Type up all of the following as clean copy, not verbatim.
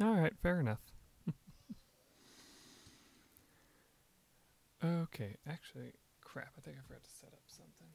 Alright, fair enough. Okay, actually, crap, I think I forgot to set up something.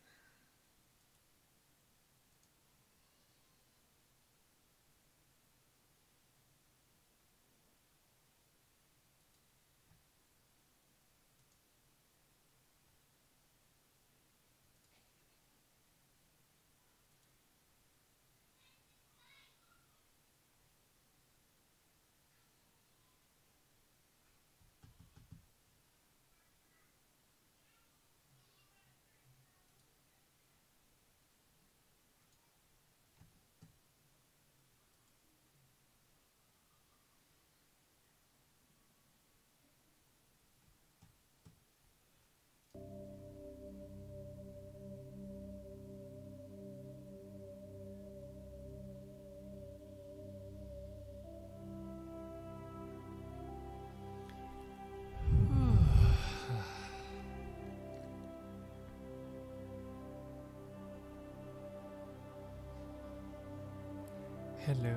Hello,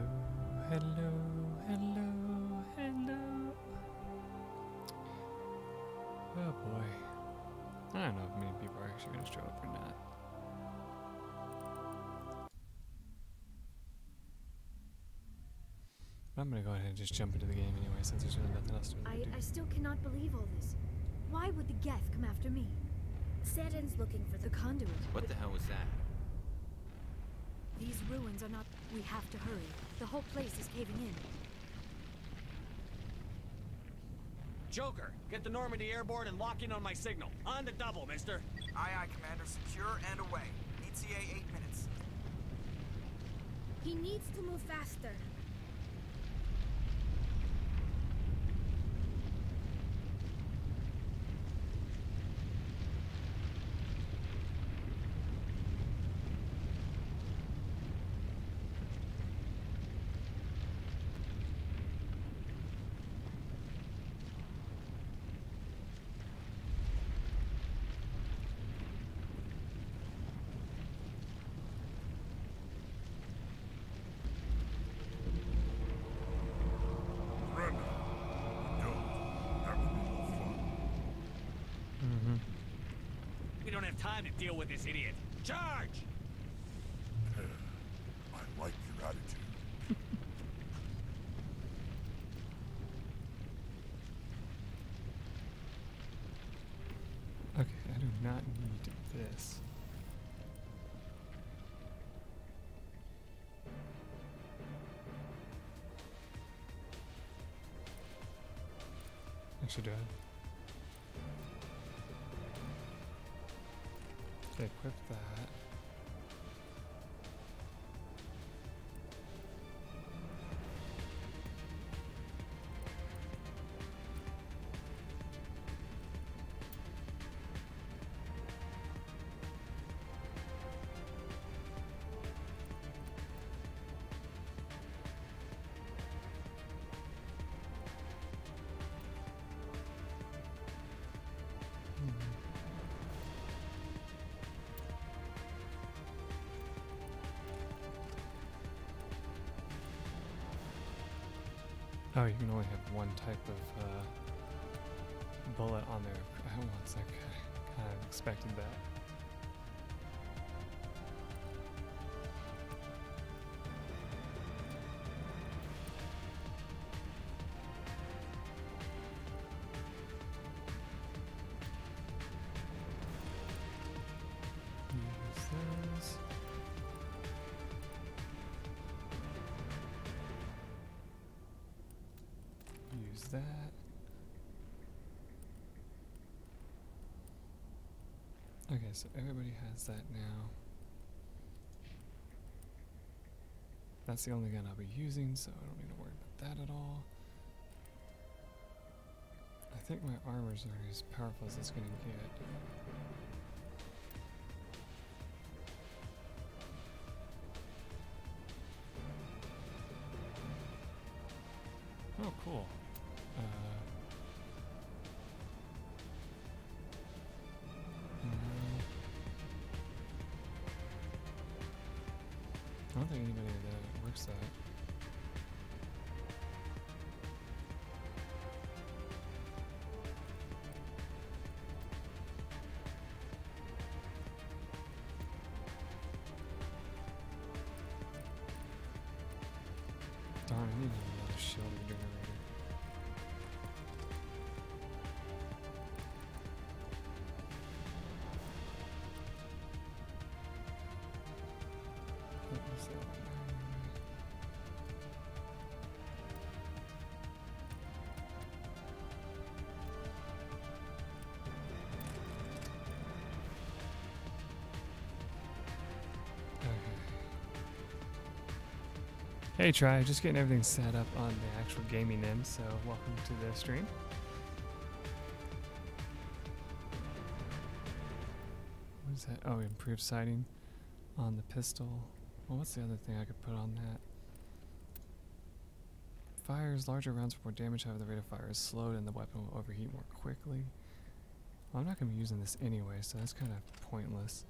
hello, hello, hello. Oh boy. I don't know if many people are actually going to show up or not. But I'm going to go ahead and just jump into the game anyway, since there's really nothing else to do. I still cannot believe all this. Why would the Geth come after me? Satan's looking for the conduit. What the hell was that? These ruins are not... We have to hurry. The whole place is caving in. Joker, get the Normandy airborne and lock in on my signal. On the double, mister. Aye, aye, Commander. Secure and away. ETA 8 minutes. He needs to move faster. We don't have time to deal with this idiot. Charge! I like your attitude. Okay, I do not need this. Actually, do I? Okay, equip that. Oh, you can only have one type of bullet on there. I once like kind of expected that. Use this. Use that. Okay, so everybody has that now. That's the only gun I'll be using, so I don't need to worry about that at all. I think my armors are as powerful as it's gonna get. Oh, cool. I don't think anybody that works that. Darn, I need another shield regenerator. What was that one? Hey Try, just getting everything set up on the actual gaming end, so welcome to the stream. What is that? Oh, improved sighting on the pistol. Well, what's the other thing I could put on that? Fires larger rounds for more damage, however the rate of fire is slowed and the weapon will overheat more quickly. Well, I'm not going to be using this anyway, so that's kind of pointless.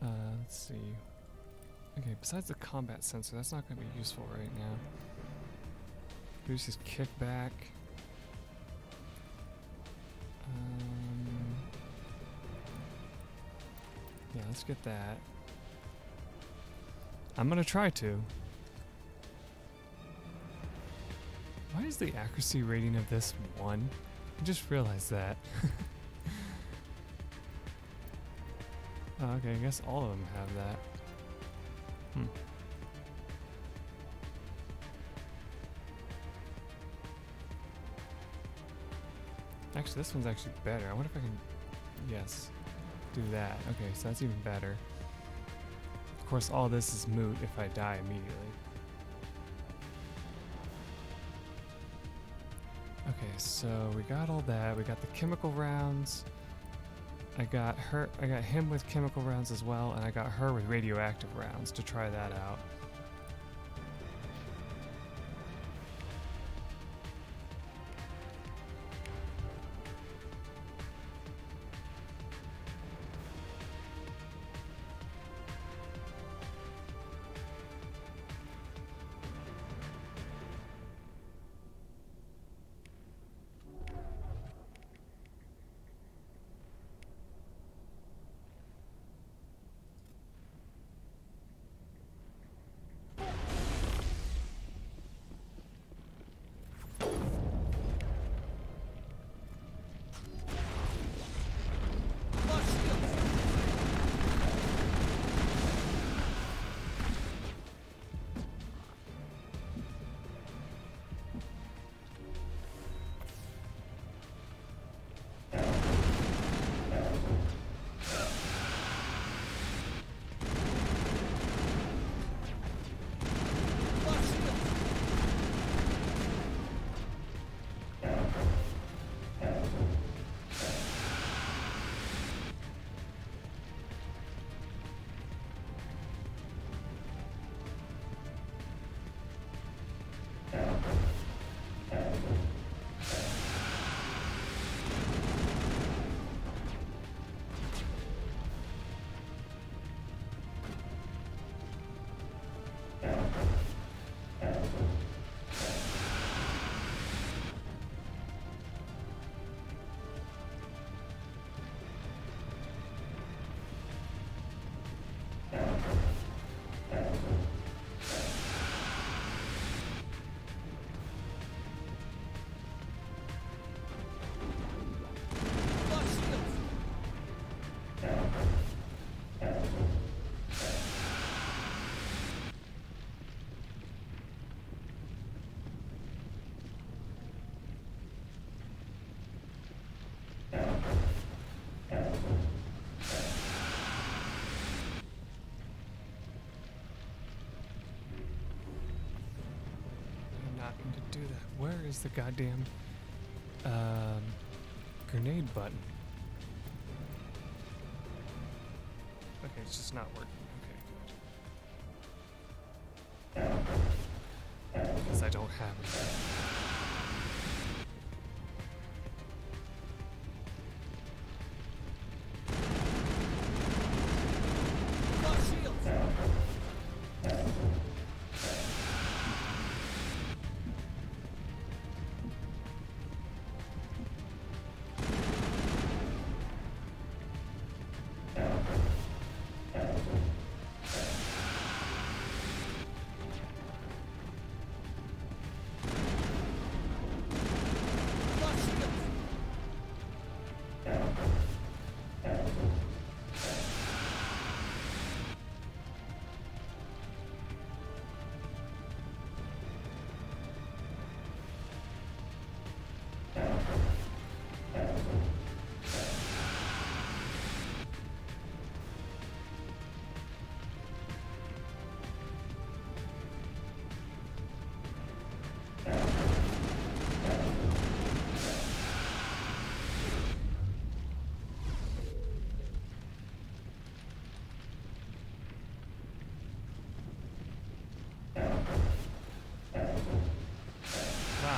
Let's see. Okay, besides the combat sensor, that's not going to be useful right now. Reduces kickback. Yeah, let's get that. I'm going to try to. Why is the accuracy rating of this 1? I just realized that. Oh, okay, I guess all of them have that. Actually, this one's actually better. I wonder if I can... Yes. Do that. Okay, so that's even better. Of course, all this is moot if I die immediately. Okay, so we got all that. We got the chemical rounds. I got him with chemical rounds as well, and I got her with radioactive rounds to try that out. To do that. Where is the goddamn grenade button? Okay, it's just not working. Okay, good. Because I don't have it.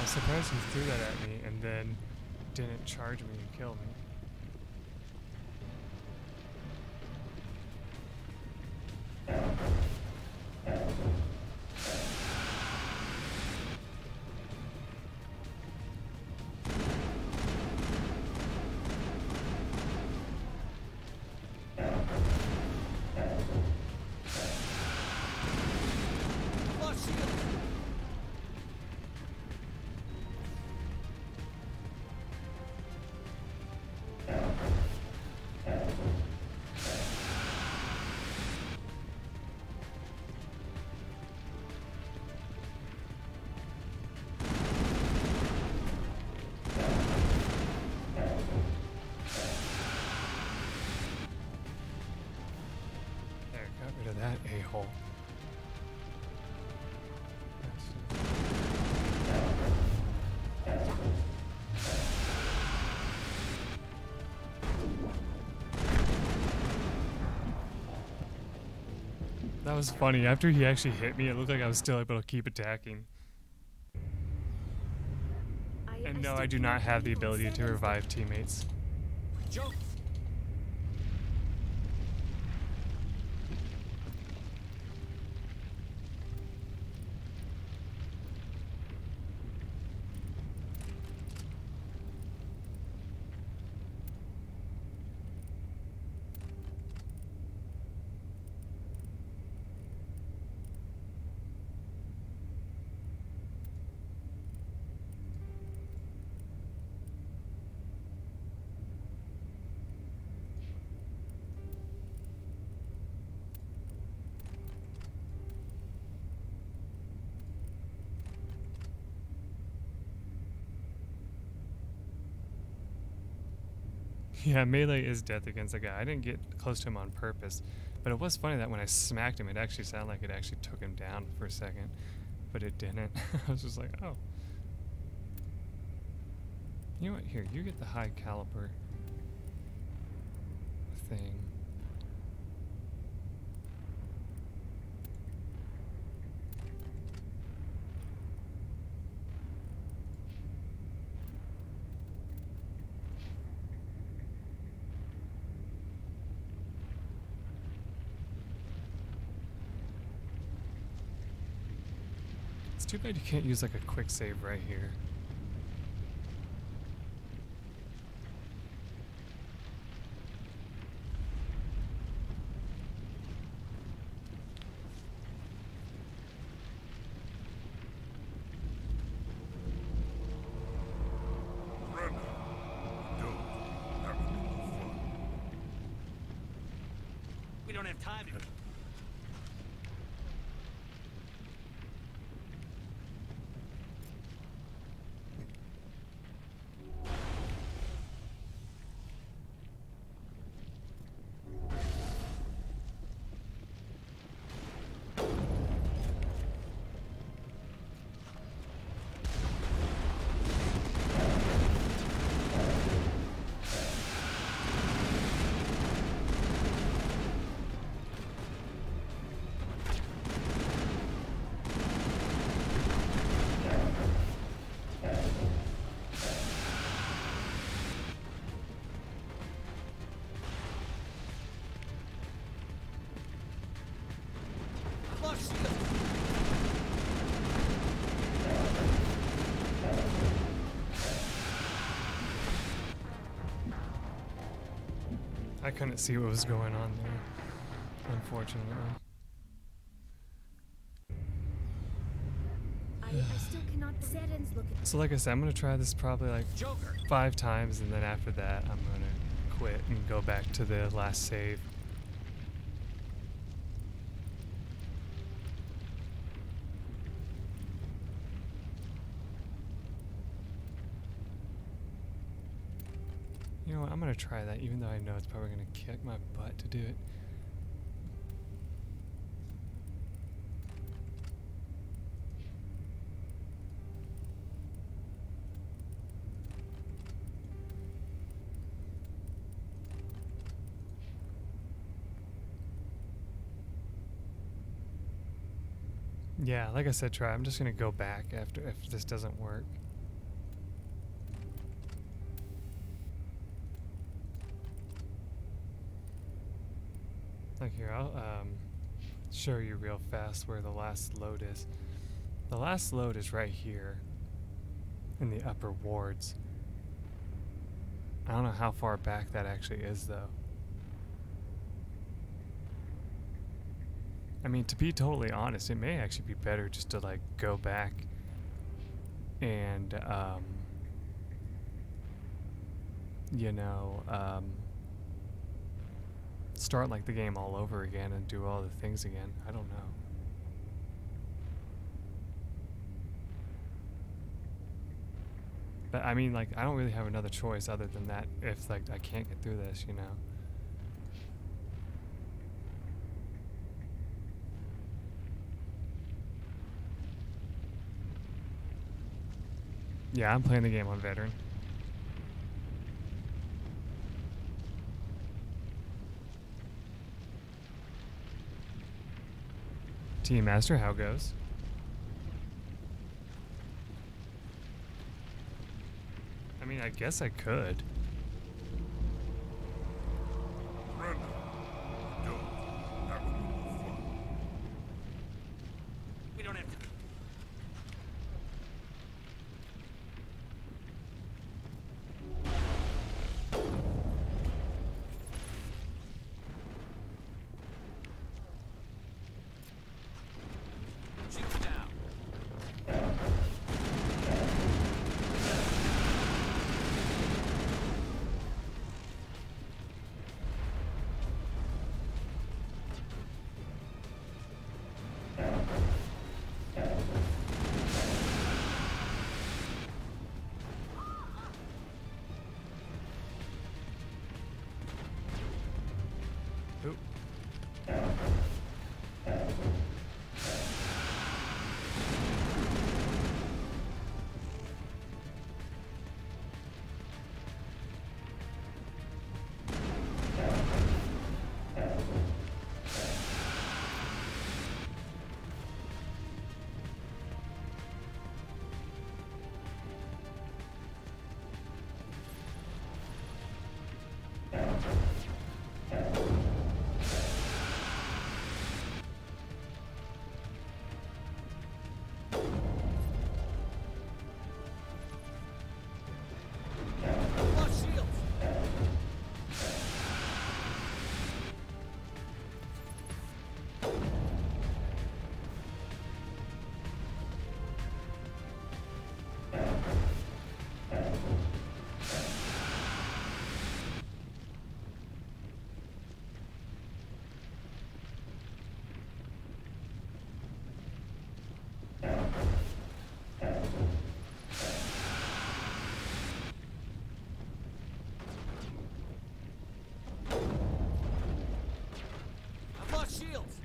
surprised he threw that at me and then didn't charge me and kill me. That a-hole. That was funny. After he actually hit me, it looked like I was still able to keep attacking. And no, I do not have the ability to revive teammates. Joke. Yeah, melee is death against a guy. I didn't get close to him on purpose, but it was funny that when I smacked him, it actually sounded like it actually took him down for a second, but it didn't. I was just like, oh. You know what? Here, you get the high caliber thing. It's too bad you can't use like a quick save right here. Brenda, don't. That would be no fun. We don't have time to... I couldn't see what was going on there, unfortunately. I still cannot. Saren's looking. So like I said, I'm gonna try this probably like Joker. 5 times, and then after that, I'm gonna quit and go back to the last save. You know what, I'm gonna try that, even though I know it's probably gonna kick my butt to do it. Yeah, like I said, try. I'm just gonna go back after if this doesn't work. Here, I'll show you real fast where the last load is. The last load is right here in the upper wards. I don't know how far back that actually is, though. I mean, to be totally honest, it may actually be better just to, like, go back and, you know, start, like, the game all over again and do all the things again. I don't know. But, I mean, like, I don't really have another choice other than that if, like, I can't get through this, you know? Yeah, I'm playing the game on veteran. Team Master, how goes? I mean, I guess I could. Brenda, don't. Have a little fun. We don't have to. Shoot down. Oop. Lost shields. I've lost shields.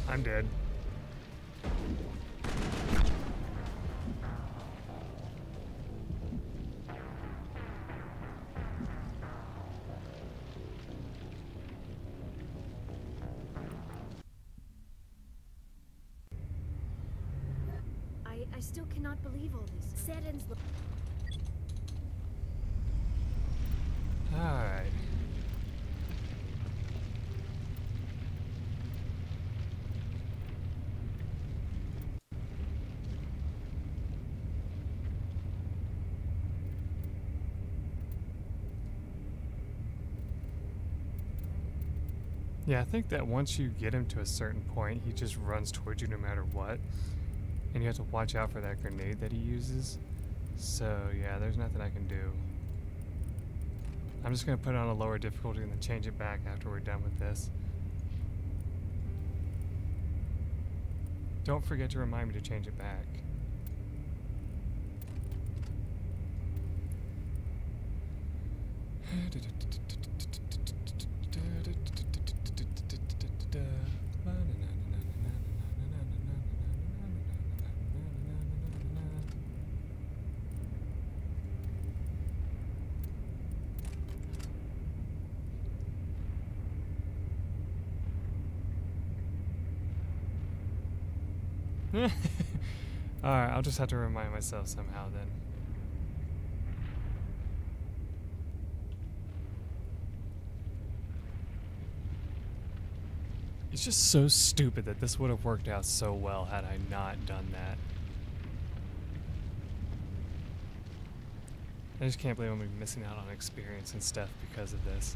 I'm dead. I still cannot believe all this. Saren's look. Alright. Yeah, I think that once you get him to a certain point, he just runs towards you no matter what. And you have to watch out for that grenade that he uses. So, yeah, there's nothing I can do. I'm just going to put it on a lower difficulty and then change it back after we're done with this. Don't forget to remind me to change it back. Alright, I'll just have to remind myself somehow then. It's just so stupid that this would have worked out so well had I not done that. I just can't believe I'm gonna be missing out on experience and stuff because of this.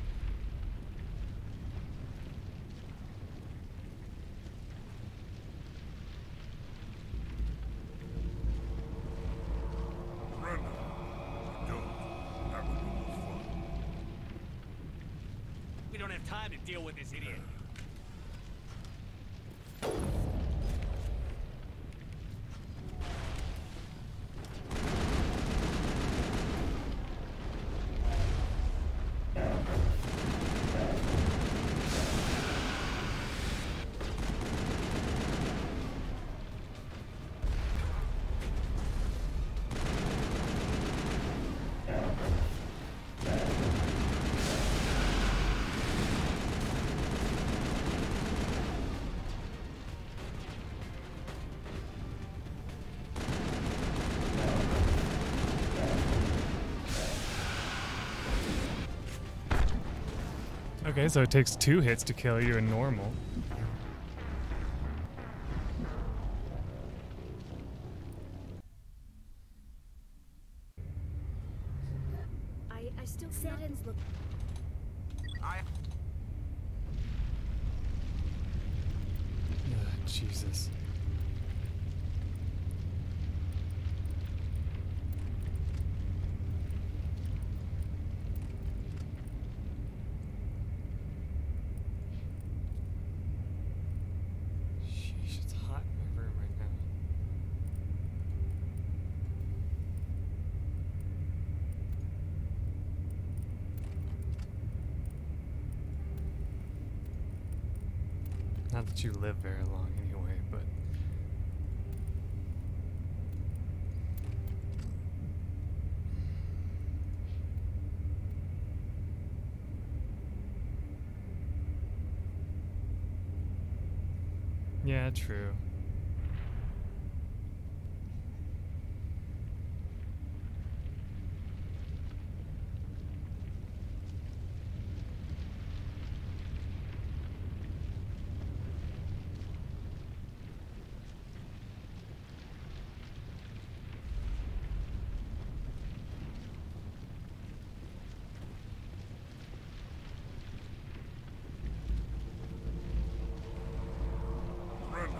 Brenda, don't. That would be no fun. We don't have time to deal with this idiot. Okay, so it takes 2 hits to kill you in normal. I still Saren's look. Jesus. Sheesh, it's hot in my room right now. Not that you live very long anyway, but... Yeah, true. Brenda,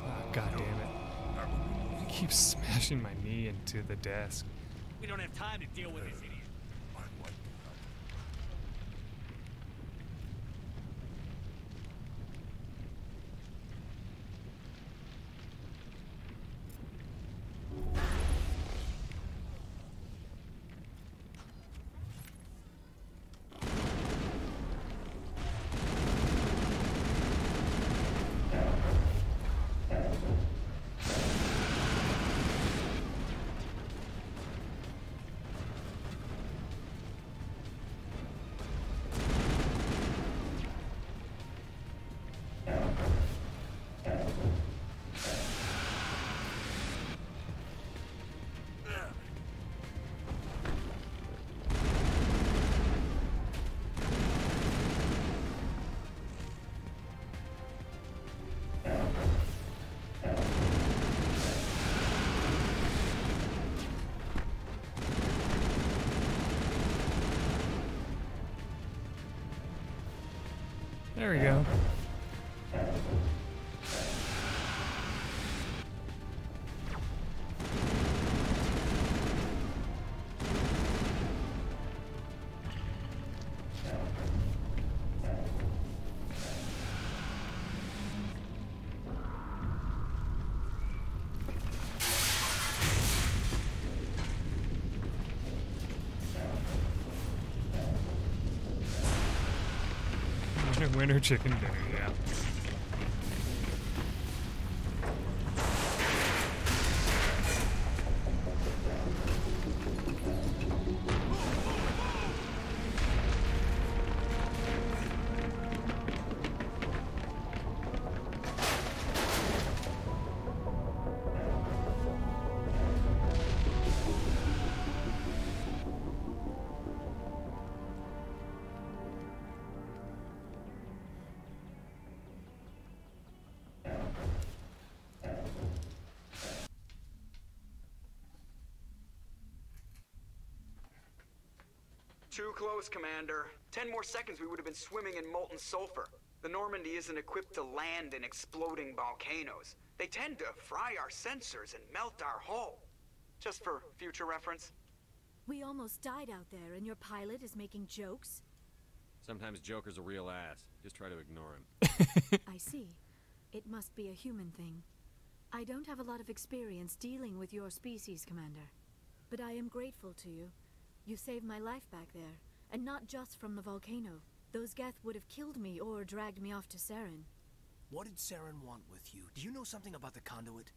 Oh, God damn it. that would be no I fun. keep smashing my knee into the desk. We don't have time to deal with this idiot. I'd like to help. There we go. Winter chicken dinner, yeah. Too close, Commander. 10 more seconds we would have been swimming in molten sulfur. The Normandy isn't equipped to land in exploding volcanoes. They tend to fry our sensors and melt our hull. Just for future reference. We almost died out there, and your pilot is making jokes? Sometimes Joker's a real ass. Just try to ignore him. I see. It must be a human thing. I don't have a lot of experience dealing with your species, Commander. But I am grateful to you. You saved my life back there, and not just from the volcano. Those Geth would have killed me or dragged me off to Saren. What did Saren want with you? Do you know something about the conduit?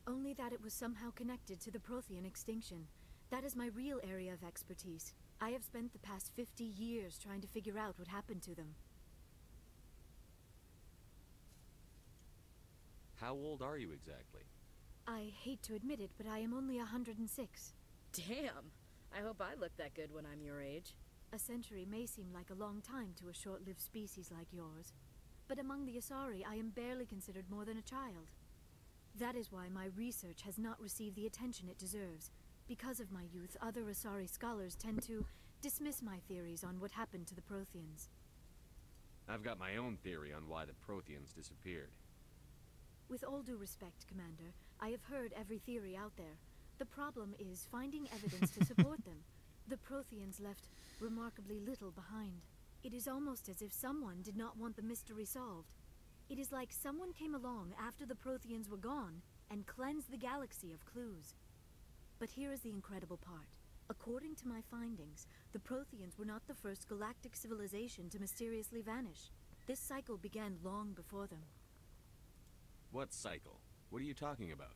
Only that it was somehow connected to the Prothean extinction. That is my real area of expertise. I have spent the past 50 years trying to figure out what happened to them. How old are you exactly? I hate to admit it, but I am only 106. Damn! I hope I look that good when I'm your age. A century may seem like a long time to a short-lived species like yours, but among the Asari I am barely considered more than a child. That is why my research has not received the attention it deserves. Because of my youth, other Asari scholars tend to dismiss my theories on what happened to the Protheans. I've got my own theory on why the Protheans disappeared. With all due respect, Commander, I have heard every theory out there. The problem is finding evidence to support them. The Protheans left remarkably little behind. It is almost as if someone did not want the mystery solved. It is like someone came along after the Protheans were gone and cleansed the galaxy of clues. But here is the incredible part. According to my findings, the Protheans were not the first galactic civilization to mysteriously vanish. This cycle began long before them. What cycle? What are you talking about?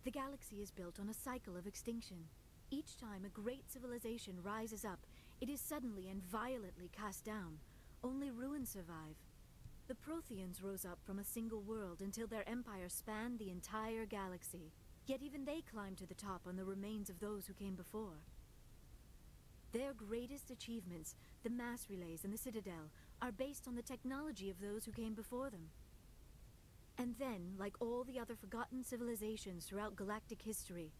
The galaxy is built on a cycle of extinction. Each time a great civilization rises up, it is suddenly and violently cast down. Only ruins survive. The Protheans rose up from a single world until their empire spanned the entire galaxy. Yet even they climbed to the top on the remains of those who came before. Their greatest achievements, the mass relays and the Citadel, are based on the technology of those who came before them. And then, like all the other forgotten civilizations throughout galactic history,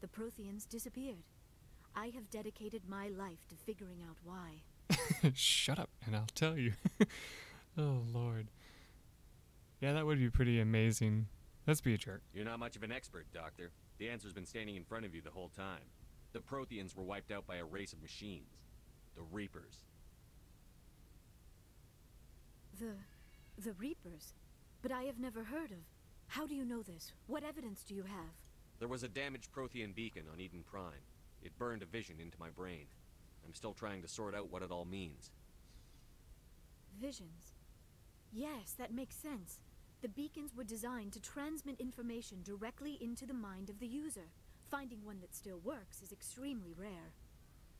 the Protheans disappeared. I have dedicated my life to figuring out why. Shut up, and I'll tell you. Oh, Lord. Yeah, that would be pretty amazing. Let's be a jerk. You're not much of an expert, Doctor. The answer's been standing in front of you the whole time. The Protheans were wiped out by a race of machines. The Reapers. The Reapers? But I have never heard of. How do you know this? What evidence do you have? There was a damaged Prothean beacon on Eden Prime. It burned a vision into my brain. I'm still trying to sort out what it all means. Visions. Yes, that makes sense. The beacons were designed to transmit information directly into the mind of the user. Finding one that still works is extremely rare.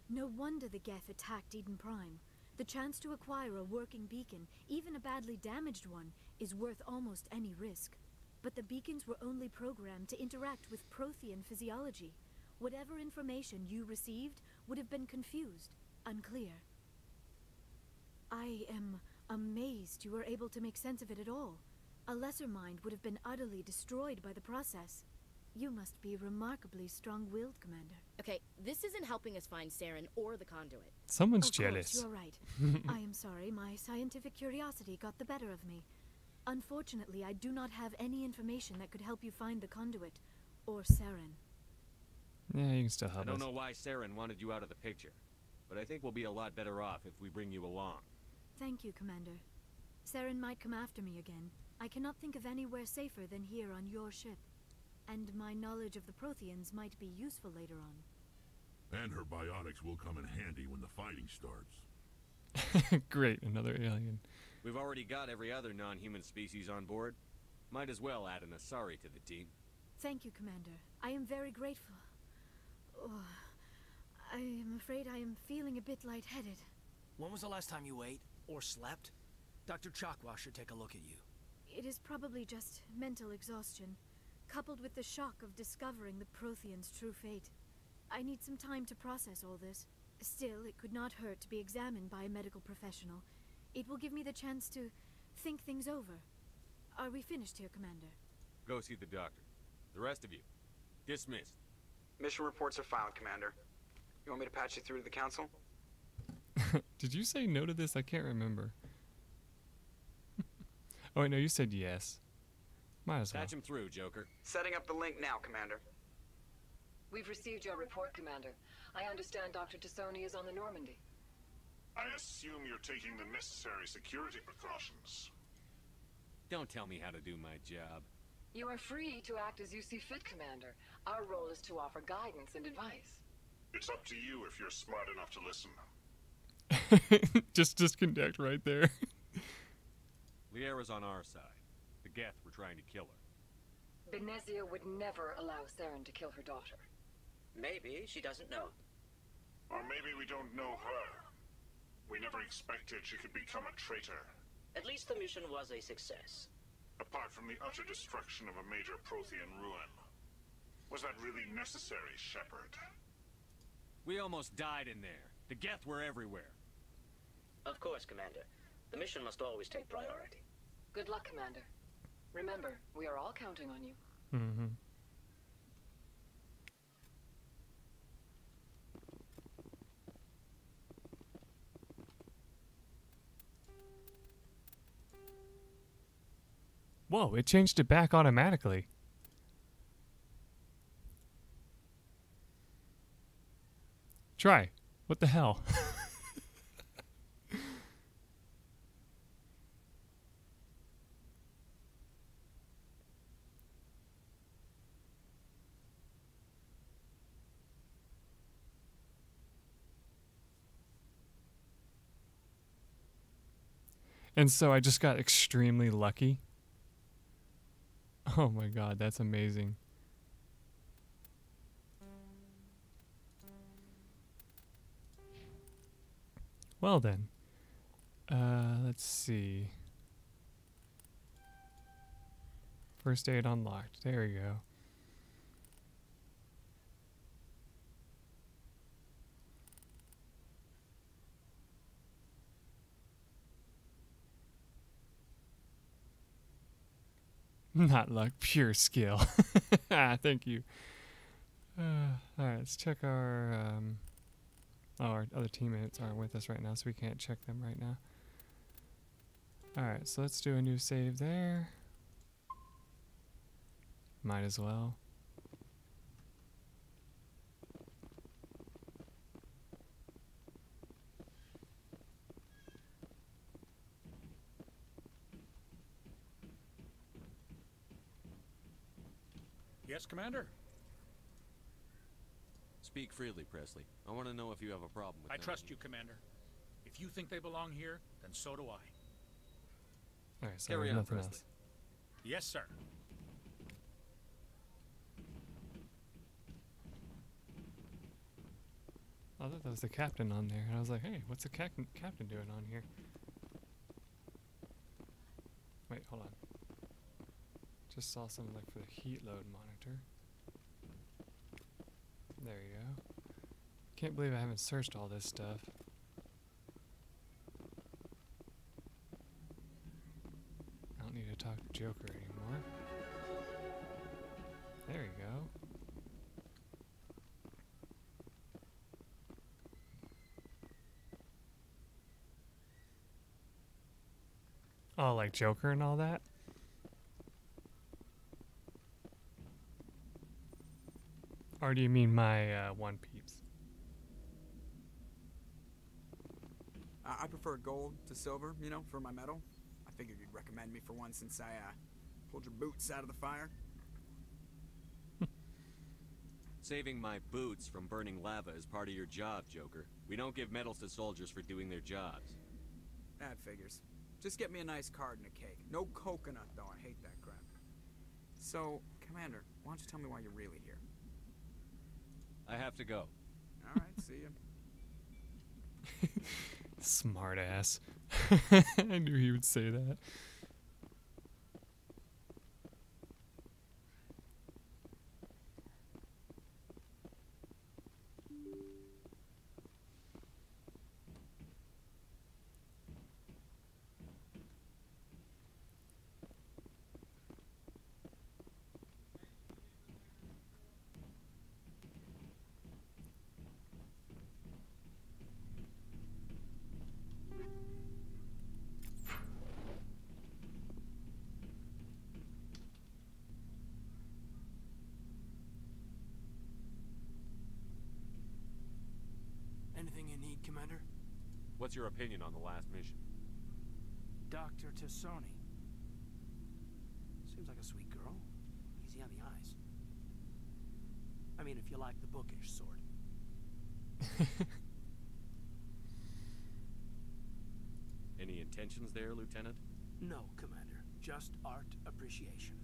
No wonder the Geth attacked Eden Prime. The chance to acquire a working beacon, even a badly damaged one, is worth almost any risk. But the beacons were only programmed to interact with Prothean physiology. Whatever information you received would have been confused, unclear. I am amazed you were able to make sense of it at all. A lesser mind would have been utterly destroyed by the process. You must be remarkably strong-willed, Commander. Okay, this isn't helping us find Saren or the conduit. Someone's Of course, jealous. you're right. I am sorry, my scientific curiosity got the better of me. Unfortunately, I do not have any information that could help you find the conduit, or Saren. Yeah, you can still I help don't us. know why Saren wanted you out of the picture, but I think we'll be a lot better off if we bring you along. Thank you, Commander. Saren might come after me again. I cannot think of anywhere safer than here on your ship. And my knowledge of the Protheans might be useful later on. And her biotics will come in handy when the fighting starts. Great, another alien. We've already got every other non-human species on board. Might as well add an Asari to the team. Thank you, Commander. I am very grateful. Oh, I am afraid I am feeling a bit lightheaded. When was the last time you ate or slept? Dr. Chakwa should take a look at you. It is probably just mental exhaustion, coupled with the shock of discovering the Protheans' true fate. I need some time to process all this. Still, it could not hurt to be examined by a medical professional. It will give me the chance to think things over. Are we finished here, Commander? Go see the doctor. The rest of you, dismissed. Mission reports are filed, Commander. You want me to patch you through to the Council? Did you say no to this? I can't remember. Oh, wait, no, you said yes. Might as well. Patch him through, Joker. Setting up the link now, Commander. We've received your report, Commander. I understand Dr. Tassoni is on the Normandy. I assume you're taking the necessary security precautions. Don't tell me how to do my job. You are free to act as you see fit, Commander. Our role is to offer guidance and advice. It's up to you if you're smart enough to listen. Just disconnect right there. Liara's on our side. The Geth were trying to kill her. Benezia would never allow Saren to kill her daughter. Maybe she doesn't know. Or maybe we don't know her. We never expected she could become a traitor. At least the mission was a success. Apart from the utter destruction of a major Prothean ruin. Was that really necessary, Shepard? We almost died in there. The Geth were everywhere. Of course, Commander. The mission must always take priority. Good luck, Commander. Remember, we are all counting on you. Mm-hmm. Whoa, it changed it back automatically. Try. What the hell? And so I just got extremely lucky. Oh my god, that's amazing. Well then. Let's see. First aid unlocked. There we go. Not luck, pure skill. Thank you. Alright, let's check our... our other teammates aren't with us right now, so we can't check them right now. Alright, so let's do a new save there. Might as well. Yes, Commander? Speak freely, Presley. I want to know if you have a problem with I them. trust you, Commander. If you think they belong here, then so do I. Alright, so Carry there's on, nothing Presley. else. Yes, sir. I thought that was the captain on there, and I was like, hey, what's the captain doing on here? Wait, hold on. Just saw something like for the heat load monitor. There you go. Can't believe I haven't searched all this stuff. I don't need to talk to Joker anymore. There you go. Oh, like Joker and all that? Or do you mean my One Piece? I prefer gold to silver, you know, for my medal. I figured you'd recommend me for one since I pulled your boots out of the fire. Saving my boots from burning lava is part of your job, Joker. We don't give medals to soldiers for doing their jobs. That figures. Just get me a nice card and a cake. No coconut, though. I hate that crap. So, Commander, why don't you tell me why you're really here? I have to go. All right, see ya. Smart ass. I knew he would say that. Anything you need, Commander? What's your opinion on the last mission? Dr. Tassoni. Seems like a sweet girl. Easy on the eyes. I mean, if you like the bookish sort. Any intentions there, Lieutenant? No, Commander. Just art appreciation.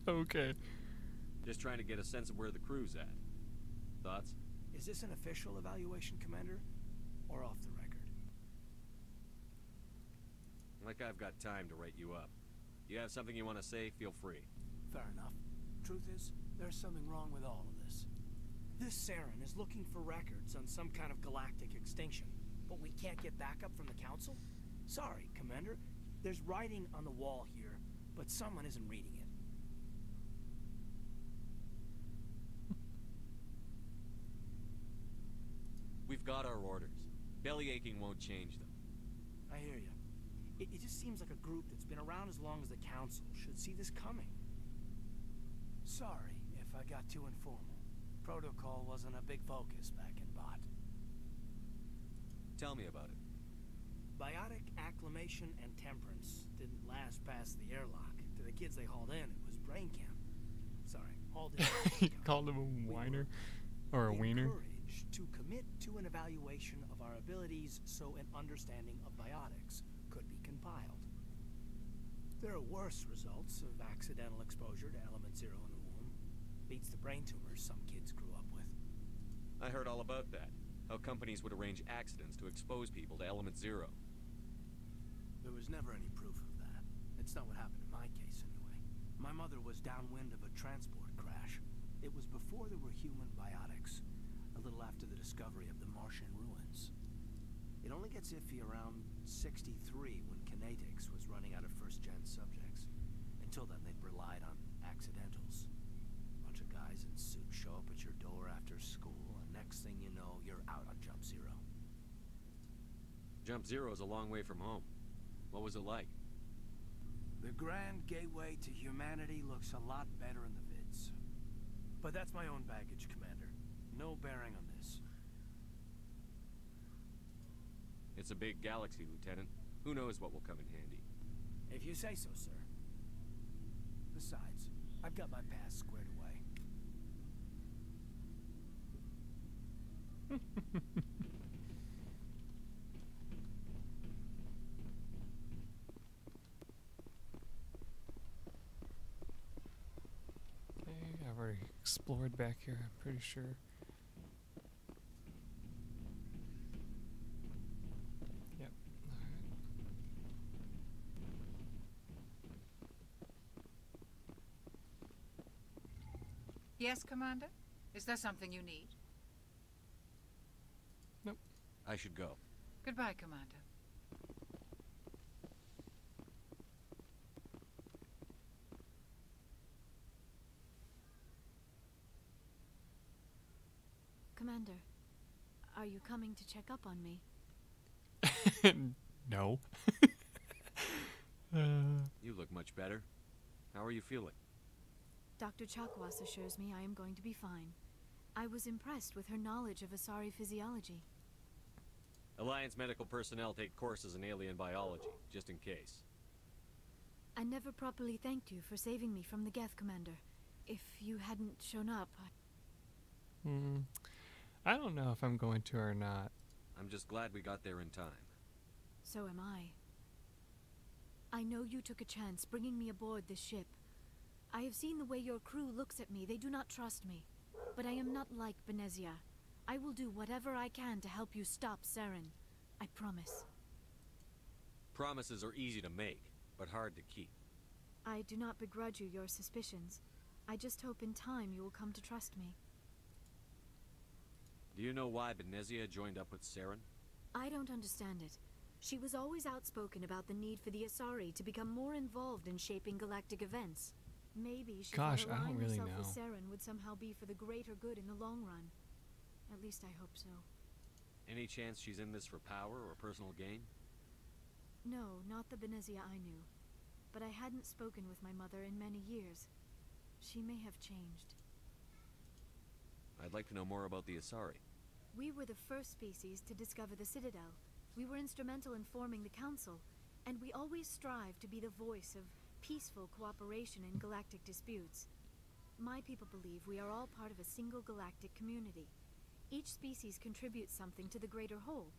Okay. Just trying to get a sense of where the crew's at. Thoughts? Is this an official evaluation, Commander? Or off the record? Like I've got time to write you up. You have something you want to say, feel free. Fair enough. Truth is, there's something wrong with all of this. This Saren is looking for records on some kind of galactic extinction, but we can't get backup from the Council? Sorry, Commander. There's writing on the wall here, but someone isn't reading it. We've got our orders. Belly aching won't change them. I hear you. It just seems like a group that's been around as long as the Council should see this coming. Sorry if I got too informal. Protocol wasn't a big focus back in Bot. Tell me about it. Biotic acclimation and temperance didn't last past the airlock. To the kids they hauled in, it was brain camp. Sorry, hauled in. You called him a whiner? Or a wiener? Encouraged to commit to an evaluation of our abilities so an understanding of biotics could be compiled. There are worse results of accidental exposure to element zero in the womb. Beats the brain tumors some kids grew up with. I heard all about that. How companies would arrange accidents to expose people to element zero. There was never any proof of that. It's not what happened in my case, anyway. My mother was downwind of a transport crash. It was before there were human biotics, a little after the discovery of the Martian ruins. It only gets iffy around 63 when kinetics was running out of first-gen subjects. Until then, they'd relied on accidentals. Bunch of guys in suits show up at your door after school, and next thing you know, you're out on Jump Zero. Jump Zero is a long way from home. What was it like? The grand gateway to humanity looks a lot better in the vids. But that's my own baggage, Commander. No bearing on this. It's a big galaxy, Lieutenant. Who knows what will come in handy? If you say so, sir. Besides, I've got my past squared away. Okay, I've already explored back here, I'm pretty sure. Yep, alright. Yes, Commander? Is there something you need? Nope. I should go. Goodbye, Commander. Commander, are you coming to check up on me? No. You look much better. How are you feeling? Dr. Chakwas assures me I am going to be fine. I was impressed with her knowledge of Asari physiology. Alliance medical personnel take courses in alien biology, just in case. I never properly thanked you for saving me from the Geth, Commander. If you hadn't shown up, I don't know if I'm going to or not. I'm just glad we got there in time. So am I. I know you took a chance bringing me aboard this ship. I have seen the way your crew looks at me. They do not trust me. But I am not like Benezia. I will do whatever I can to help you stop Saren. I promise. Promises are easy to make, but hard to keep. I do not begrudge you your suspicions. I just hope in time you will come to trust me. Do you know why Benezia joined up with Saren? I don't understand it. She was always outspoken about the need for the Asari to become more involved in shaping galactic events. Maybe she thought aligning herself with Saren would somehow be for the greater good in the long run. At least I hope so. Any chance she's in this for power or personal gain? No, not the Benezia I knew. But I hadn't spoken with my mother in many years. She may have changed. I'd like to know more about the Asari. We were the first species to discover the Citadel. We were instrumental in forming the Council, and we always strive to be the voice of peaceful cooperation in galactic disputes. My people believe we are all part of a single galactic community. Each species contributes something to the greater whole.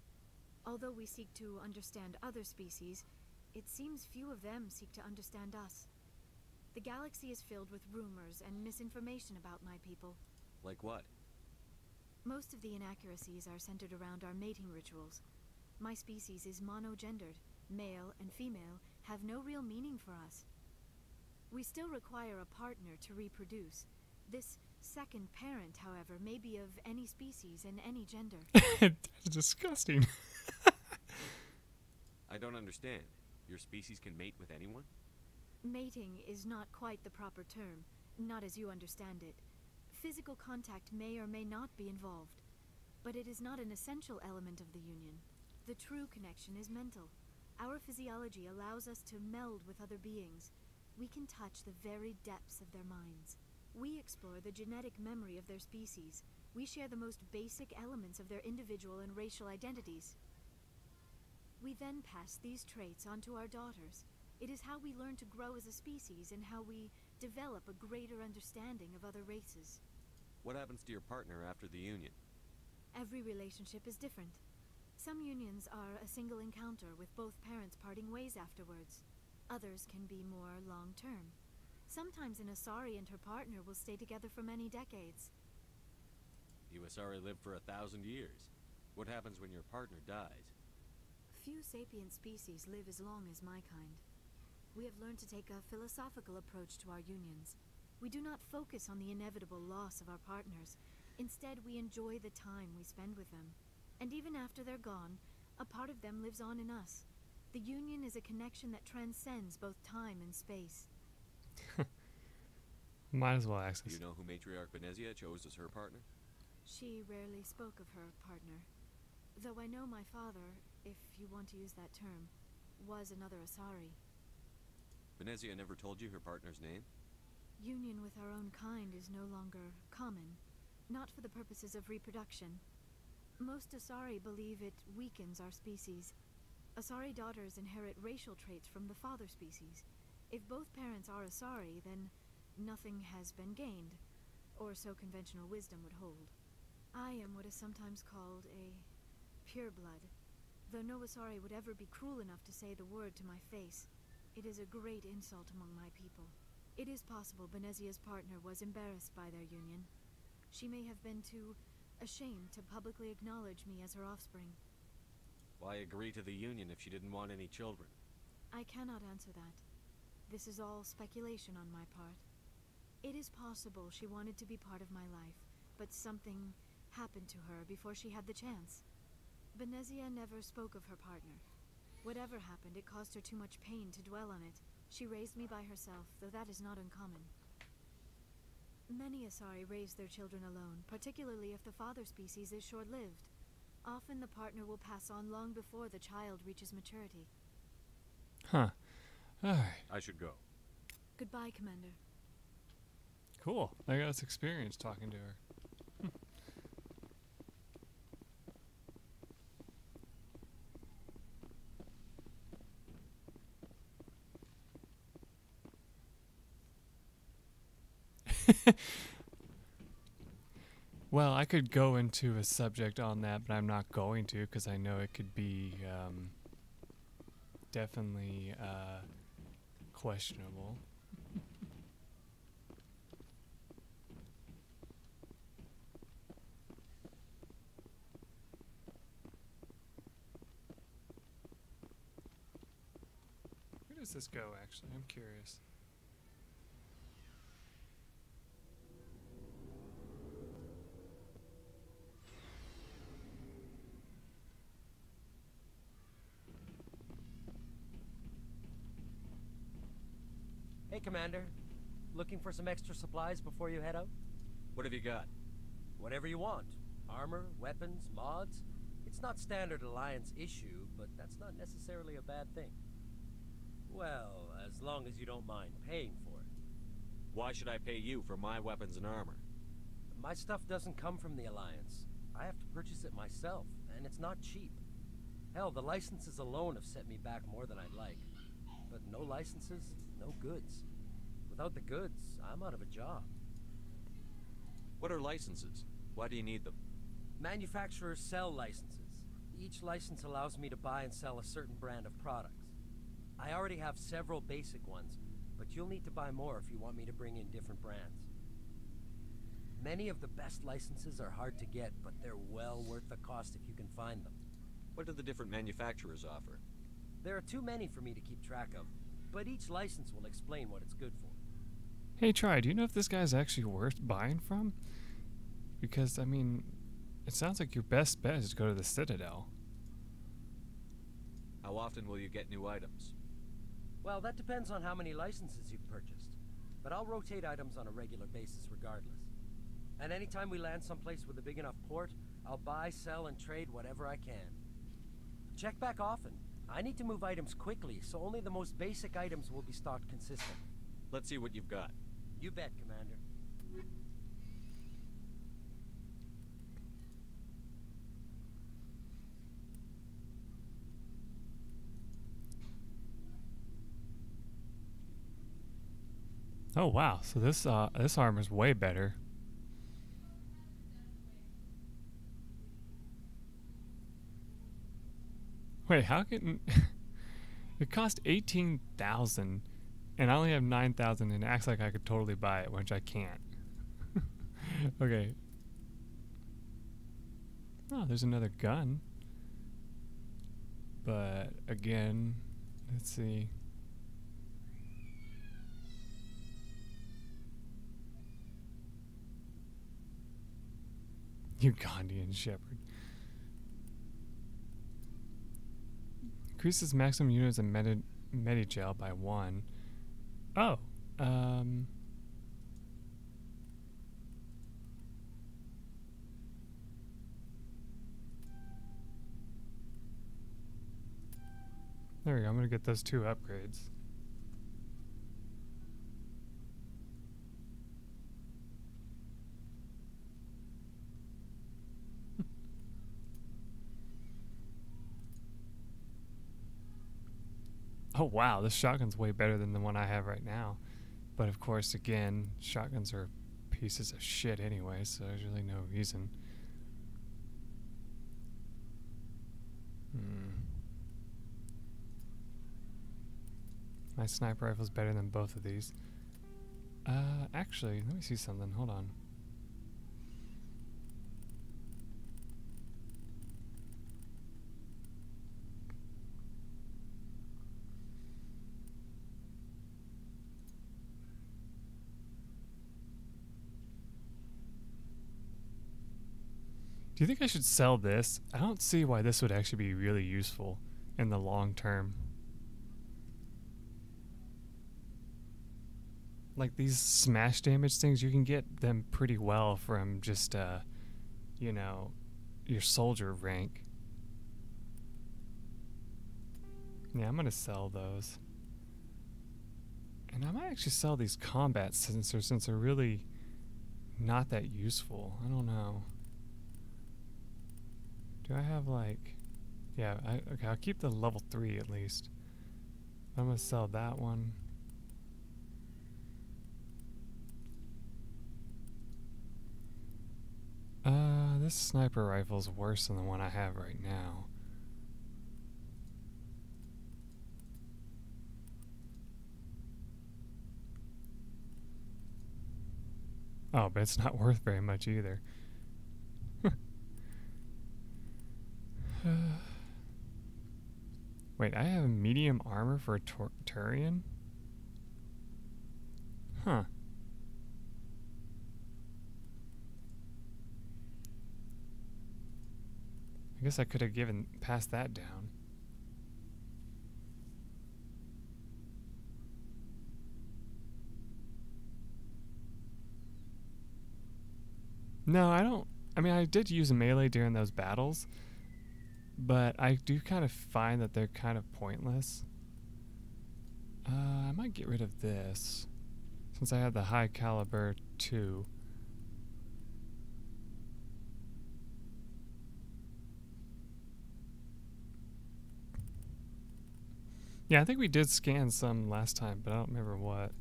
Although we seek to understand other species, it seems few of them seek to understand us. The galaxy is filled with rumors and misinformation about my people. Like what? Most of the inaccuracies are centered around our mating rituals. My species is monogendered. Male and female have no real meaning for us. We still require a partner to reproduce. This second parent, however, may be of any species and any gender. That's disgusting. I don't understand. Your species can mate with anyone? Mating is not quite the proper term, not as you understand it. Physical contact may or may not be involved, but it is not an essential element of the union. The true connection is mental. Our physiology allows us to meld with other beings. We can touch the very depths of their minds. We explore the genetic memory of their species. We share the most basic elements of their individual and racial identities. We then pass these traits on to our daughters. It is how we learn to grow as a species and how we develop a greater understanding of other races. What happens to your partner after the union? Every relationship is different. Some unions are a single encounter with both parents parting ways afterwards. Others can be more long-term. Sometimes an Asari and her partner will stay together for many decades. You Asari live for 1,000 years. What happens when your partner dies? Few sapient species live as long as my kind. We have learned to take a philosophical approach to our unions. We do not focus on the inevitable loss of our partners. Instead, we enjoy the time we spend with them. And even after they're gone, a part of them lives on in us. The union is a connection that transcends both time and space. Might as well access. Do you know who Matriarch Benezia chose as her partner? She rarely spoke of her partner. Though I know my father, if you want to use that term, was another Asari. Benezia never told you her partner's name? Union with our own kind is no longer common, not for the purposes of reproduction. Most Asari believe it weakens our species. Asari daughters inherit racial traits from the father species. If both parents are Asari, then nothing has been gained, or so conventional wisdom would hold. I am what is sometimes called a pureblood, though no Asari would ever be cruel enough to say the word to my face. It is a great insult among my people. It is possible Benezia's partner was embarrassed by their union. She may have been too ashamed to publicly acknowledge me as her offspring. Why agree to the union if she didn't want any children? I cannot answer that. This is all speculation on my part. It is possible she wanted to be part of my life, but something happened to her before she had the chance. Benezia never spoke of her partner. Whatever happened, it caused her too much pain to dwell on it. She raised me by herself, though that is not uncommon. Many Asari raise their children alone, particularly if the father species is short-lived. Often the partner will pass on long before the child reaches maturity. Huh. Alright. I should go. Goodbye, Commander. Cool. I got this experience talking to her. Well, I could go into a subject on that, but I'm not going to because I know it could be definitely questionable. Where does this go, actually? I'm curious. Hey, Commander. Looking for some extra supplies before you head out? What have you got? Whatever you want. Armor, weapons, mods. It's not standard Alliance issue, but that's not necessarily a bad thing. Well, as long as you don't mind paying for it. Why should I pay you for my weapons and armor? My stuff doesn't come from the Alliance. I have to purchase it myself, and it's not cheap. Hell, the licenses alone have set me back more than I'd like. But no licenses, no goods. Without the goods, I'm out of a job. What are licenses? Why do you need them? Manufacturers sell licenses. Each license allows me to buy and sell a certain brand of products. I already have several basic ones, but you'll need to buy more if you want me to bring in different brands. Many of the best licenses are hard to get, but they're well worth the cost if you can find them. What do the different manufacturers offer? There are too many for me to keep track of, but each license will explain what it's good for. Hey, Try, do you know if this guy's actually worth buying from? Because, I mean, it sounds like your best bet is to go to the Citadel. How often will you get new items? Well, that depends on how many licenses you've purchased. But I'll rotate items on a regular basis regardless. And anytime we land someplace with a big enough port, I'll buy, sell, and trade whatever I can. Check back often. I need to move items quickly, so only the most basic items will be stocked consistent. Let's see what you've got. You bet, Commander. Oh wow, so this armor's way better. Wait, how can it cost 18,000 and I only have 9,000 and it acts like I could totally buy it, which I can't. Okay. Oh, there's another gun. But again, let's see. Ugandan Shepherd. Increases maximum units of Medi-gel by 1. Oh. There we go. I'm going to get those 2 upgrades. Oh wow, this shotgun's way better than the one I have right now. But of course, again, shotguns are pieces of shit anyway, so there's really no reason. My sniper rifle's better than both of these. Actually, let me see something. Hold on. Do you think I should sell this? I don't see why this would actually be really useful in the long term. like these smash damage things, you can get them pretty well from just, you know, your soldier rank. Yeah, I'm gonna sell those. And I might actually sell these combat sensors since they're really not that useful. I don't know. Do I have like... Yeah, okay, I'll keep the level 3 at least. I'm gonna sell that one. This sniper rifle's worse than the one I have right now. Oh, but it's not worth very much either. Wait, I have medium armor for a Turian? Huh. I guess I could have passed that down. No, I don't. I mean, I did use a melee during those battles, but I do kind of find that they're kind of pointless. I might get rid of this, since I have the high caliber 2. Yeah, I think we did scan some last time, but I don't remember what.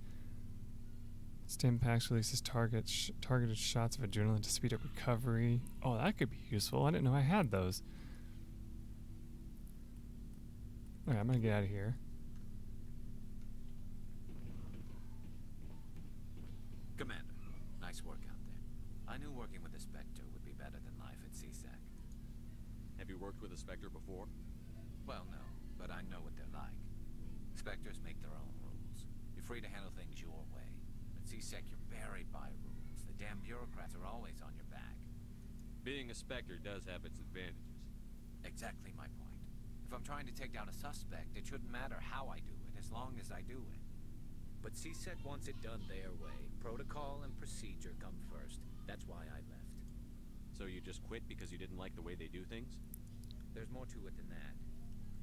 Stim packs releases targeted shots of adrenaline to speed up recovery. Oh, that could be useful. I didn't know I had those. Alright, I'm gonna get out of here. Commander, nice work out there. I knew working with a Spectre would be better than life at CSEC. Have you worked with a Spectre before? Well, no, but I know what they're like. Spectres make their own rules. You're free to handle things your way. At CSEC, you're buried by rules. The damn bureaucrats are always on your back. Being a Spectre does have its advantages. Exactly my point. If I'm trying to take down a suspect, it shouldn't matter how I do it, as long as I do it. But CSEC wants it done their way. Protocol and procedure come first. That's why I left. So you just quit because you didn't like the way they do things? There's more to it than that.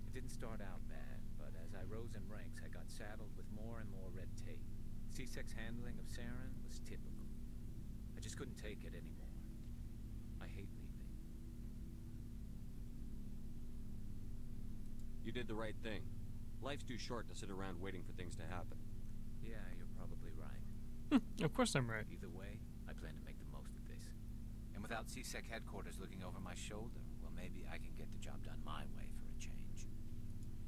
It didn't start out bad, but as I rose in ranks, I got saddled with more and more red tape. CSEC's handling of Saren was typical. I just couldn't take it anymore. I hate leaving. You did the right thing. Life's too short to sit around waiting for things to happen. Yeah, you're probably right. Of course I'm right. Either way, I plan to make the most of this. And without CSEC headquarters looking over my shoulder, well, maybe I can get the job done my way for a change.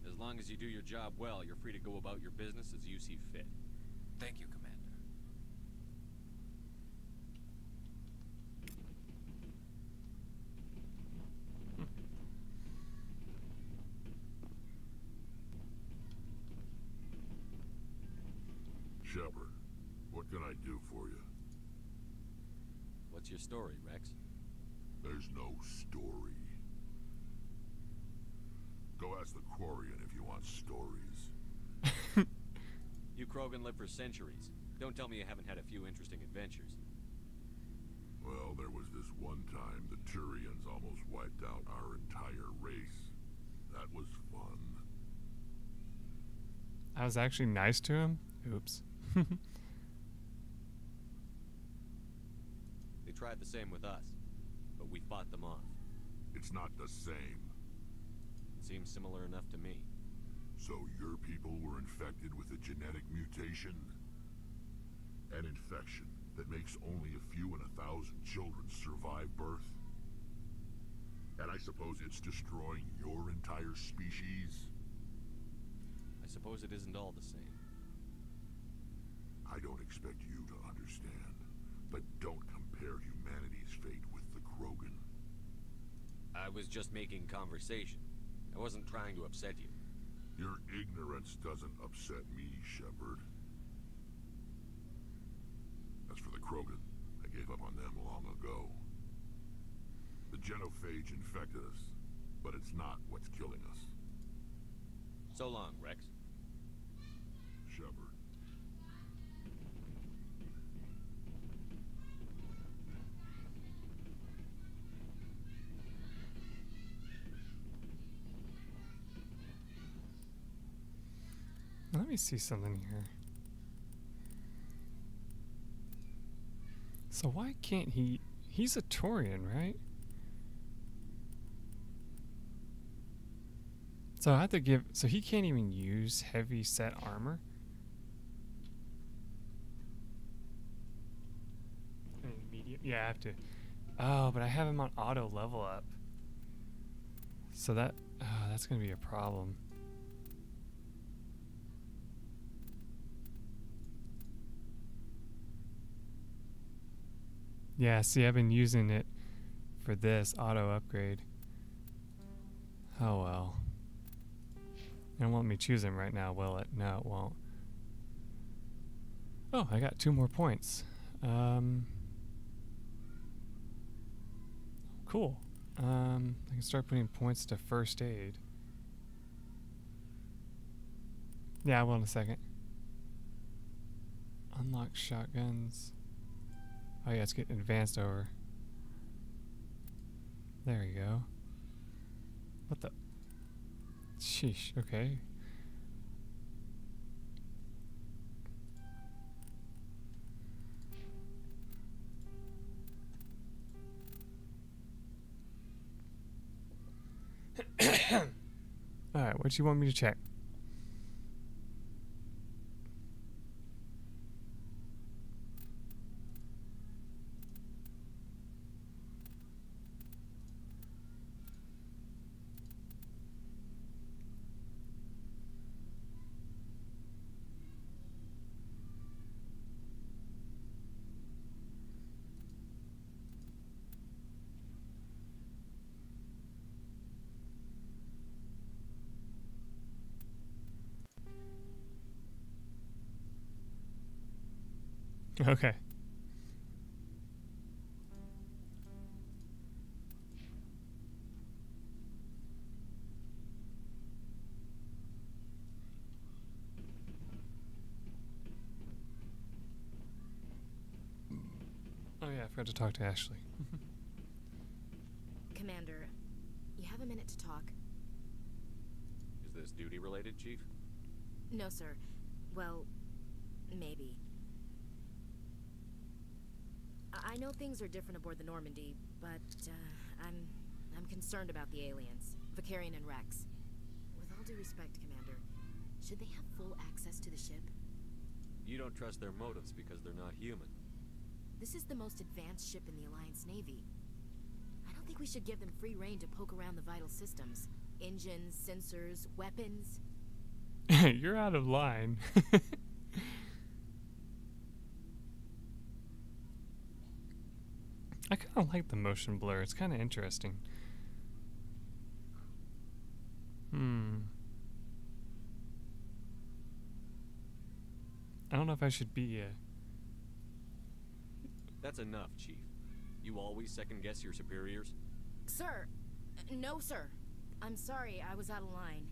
As long as you do your job well, you're free to go about your business as you see fit. Thank you, Commander. Shepard, what can I do for you? What's your story, Rex? There's no story. Go ask the Quarian if you want stories. You Krogan live for centuries. Don't tell me you haven't had a few interesting adventures. Well, there was this one time the Turians almost wiped out our entire race. That was fun. I was actually nice to him? Oops. They tried the same with us, but we fought them off. It's not the same. Seems similar enough to me. So your people were infected with a genetic mutation? An infection that makes only a few in 1,000 children survive birth? And I suppose it's destroying your entire species? I suppose it isn't all the same. I don't expect you to understand, but don't compare humanity's fate with the Krogan. I was just making conversation. I wasn't trying to upset you. Your ignorance doesn't upset me, Shepard. As for the Krogan, I gave up on them long ago. The genophage infected us, but it's not what's killing us. So long, Rex. Shepard. let me see something here. So why can't he... He's a Taurian, right? So I have to give... So he can't even use heavy set armor? I mean, medium... Yeah, I have to... Oh, but I have him on auto level up. So that... Oh, that's going to be a problem. Yeah, see, I've been using it for this auto upgrade. Oh well. It won't let me choose him right now, will it? No, it won't. Oh, I got 2 more points. Cool. I can start putting points to first aid. Yeah, I will in a second. Unlock shotguns. Oh yeah, it's getting advanced over. There you go. What the? Sheesh, okay. Alright, what do you want me to check? Okay. Oh yeah, I forgot to talk to Ashley. Commander, you have a minute to talk? Is this duty related, Chief? No, sir. Well, maybe. I know things are different aboard the Normandy, but I'm concerned about the aliens, Vicarian and Rex. With all due respect, Commander, should they have full access to the ship? You don't trust their motives because they're not human. This is the most advanced ship in the Alliance Navy. I don't think we should give them free rein to poke around the vital systems. Engines, sensors, weapons. You're out of line. I kind of like the motion blur. It's kind of interesting. I don't know if I should be That's enough, Chief. You always second-guess your superiors? Sir! No, sir. I'm sorry, I was out of line.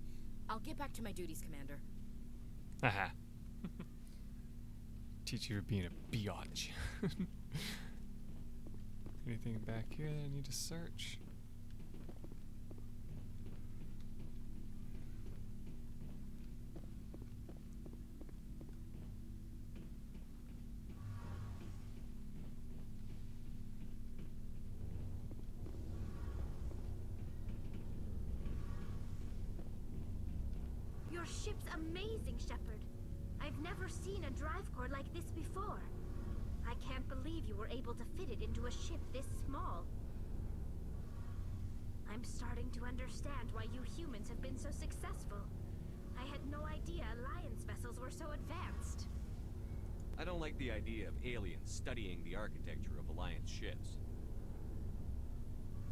I'll get back to my duties, Commander. Aha. Teach you for being a biatch. Anything back here that I need to search? Your ship's amazing, Shepard. I've never seen a drive core like this before. I can't believe you were able to fit it into a ship this small. I'm starting to understand why you humans have been so successful. I had no idea Alliance vessels were so advanced. I don't like the idea of aliens studying the architecture of Alliance ships.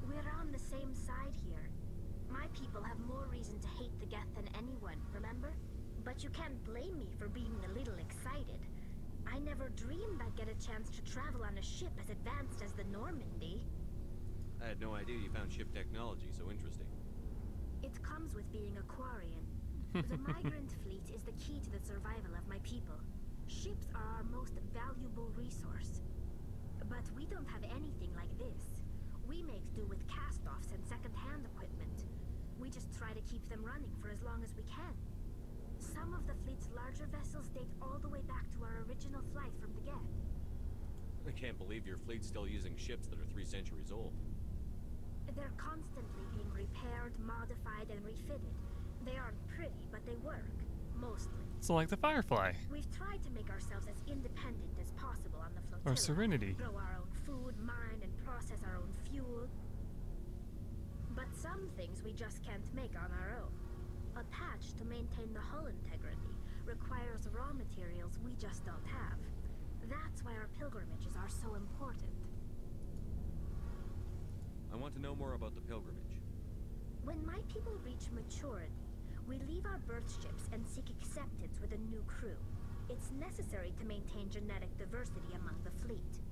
We're on the same side here. My people have more reason to hate the Geth than anyone, remember? But you can't blame me for being a little excited. I never dreamed I'd get a chance to travel on a ship as advanced as the Normandy. I had no idea you found ship technology so interesting. It comes with being a Quarian. The migrant fleet is the key to the survival of my people. Ships are our most valuable resource. But we don't have anything like this. We make do with cast-offs and second-hand equipment. We just try to keep them running for as long as we can. Some of the fleet's largest larger vessels date all the way back to our original flight from the get. I can't believe your fleet's still using ships that are 3 centuries old. They're constantly being repaired, modified, and refitted. They aren't pretty, but they work. Mostly. So like the Firefly. We've tried to make ourselves as independent as possible on the flotilla. Or Serenity. Grow our own food, mine, and process our own fuel. But some things we just can't make on our own. A patch to maintain the hull integrity requires raw materials we just don't have. That's why our pilgrimages are so important. I want to know more about the pilgrimage. When my people reach maturity, we leave our birth ships and seek acceptance with a new crew. It's necessary to maintain genetic diversity among the fleet.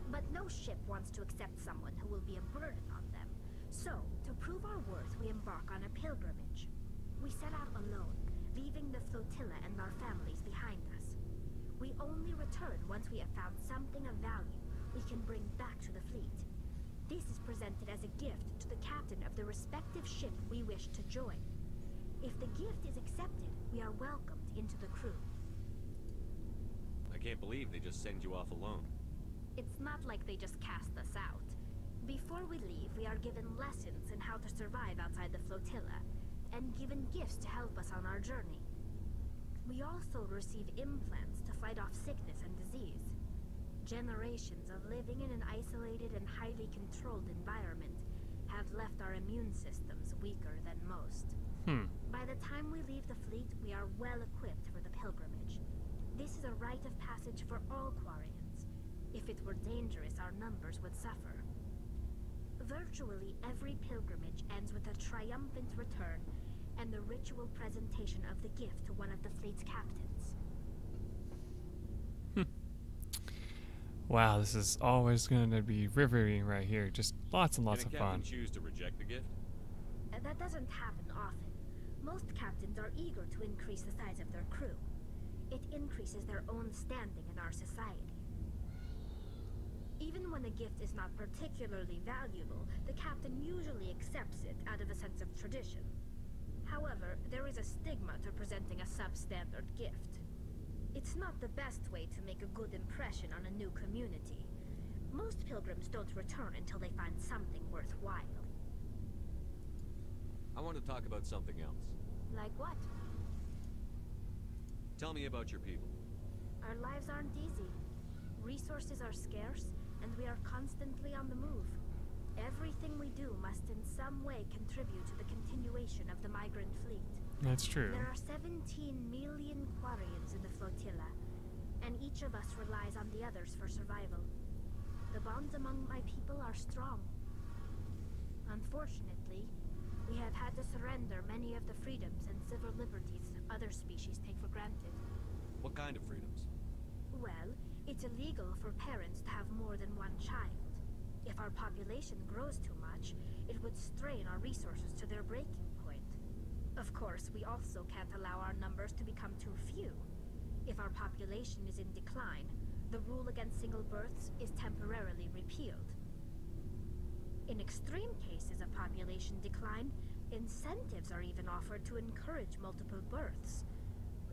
But no ship wants to accept someone who will be a burden on them. So, to prove our worth, we embark on a pilgrimage. We set out alone, leaving the flotilla and our families behind us. We only return once we have found something of value we can bring back to the fleet. This is presented as a gift to the captain of the respective ship we wish to join. If the gift is accepted, we are welcomed into the crew. I can't believe they just send you off alone. It's not like they just cast us out. Before we leave, we are given lessons in how to survive outside the flotilla, and given gifts to help us on our journey. We also receive implants to fight off sickness and disease. Generations of living in an isolated and highly controlled environment have left our immune systems weaker than most. By the time we leave the fleet, we are well equipped for the pilgrimage. This is a rite of passage for all Quarians. If it were dangerous, our numbers would suffer. Virtually every pilgrimage ends with a triumphant return and the ritual presentation of the gift to one of the fleet's captains. Wow, this is always going to be riveting right here. Just lots and lots of Can a fun. captain choose to reject the gift? That doesn't happen often. Most captains are eager to increase the size of their crew. It increases their own standing in our society. Even when a gift is not particularly valuable, the captain usually accepts it out of a sense of tradition. However, there is a stigma to presenting a substandard gift. It's not the best way to make a good impression on a new community. Most pilgrims don't return until they find something worthwhile. I want to talk about something else. Like what? Tell me about your people. Our lives aren't easy. Resources are scarce, and we are constantly on the move. Everything we do must in some way contribute to the continuation of the migrant fleet. That's true. There are 17 million Quarians in the flotilla, and each of us relies on the others for survival. The bonds among my people are strong. Unfortunately, we have had to surrender many of the freedoms and civil liberties other species take for granted. What kind of freedoms? Well, it's illegal for parents to have more than one child. If our population grows too much, it would strain our resources to their breaking point. Of course, we also can't allow our numbers to become too few. If our population is in decline, the rule against single births is temporarily repealed. In extreme cases of population decline, incentives are even offered to encourage multiple births,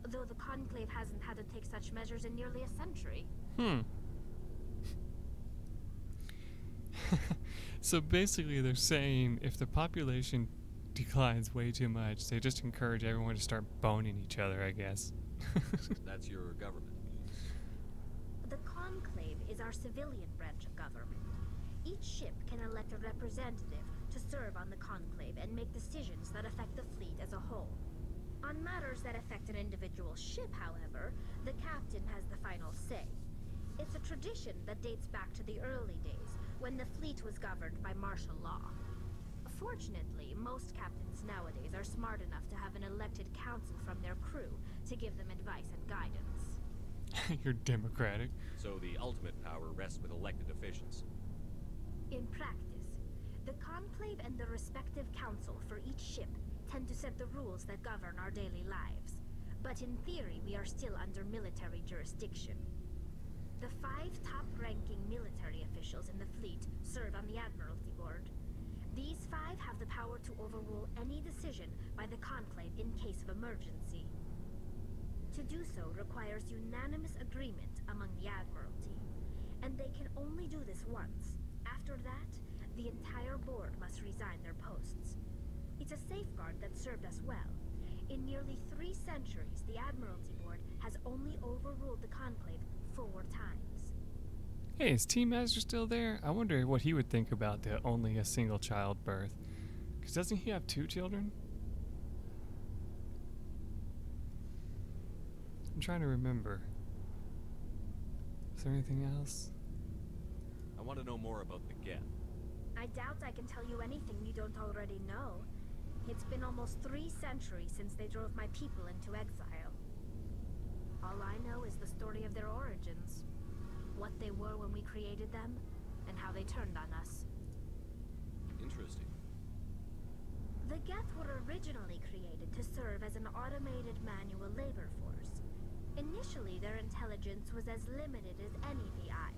though the Conclave hasn't had to take such measures in nearly a century. So basically they're saying if the population declines way too much, they just encourage everyone to start boning each other, I guess. That's your government. The Conclave is our civilian branch of government. Each ship can elect a representative to serve on the Conclave and make decisions that affect the fleet as a whole. On matters that affect an individual ship, however, the captain has the final say. It's a tradition that dates back to the early days, when the fleet was governed by martial law. Fortunately, most captains nowadays are smart enough to have an elected council from their crew to give them advice and guidance. You're democratic. So the ultimate power rests with elected officials. In practice, the Conclave and the respective council for each ship tend to set the rules that govern our daily lives. But in theory, we are still under military jurisdiction. The 5 top-ranking military officials in the fleet serve on the Admiralty Board. These 5 have the power to overrule any decision by the Conclave in case of emergency. To do so requires unanimous agreement among the Admiralty, and they can only do this once. After that, the entire board must resign their posts. It's a safeguard that served us well. In nearly 3 centuries, the Admiralty Board has only overruled the Conclave 4 times. Hey, is Team Master still there? I wonder what he would think about the only a single child birth. Because doesn't he have 2 children? I'm trying to remember. Is there anything else? I want to know more about the Geth. I doubt I can tell you anything you don't already know. It's been almost 3 centuries since they drove my people into exile. All I know is the story of their origins. What they were when we created them, and how they turned on us. Interesting. The Geth were originally created to serve as an automated manual labor force. Initially, their intelligence was as limited as any AI.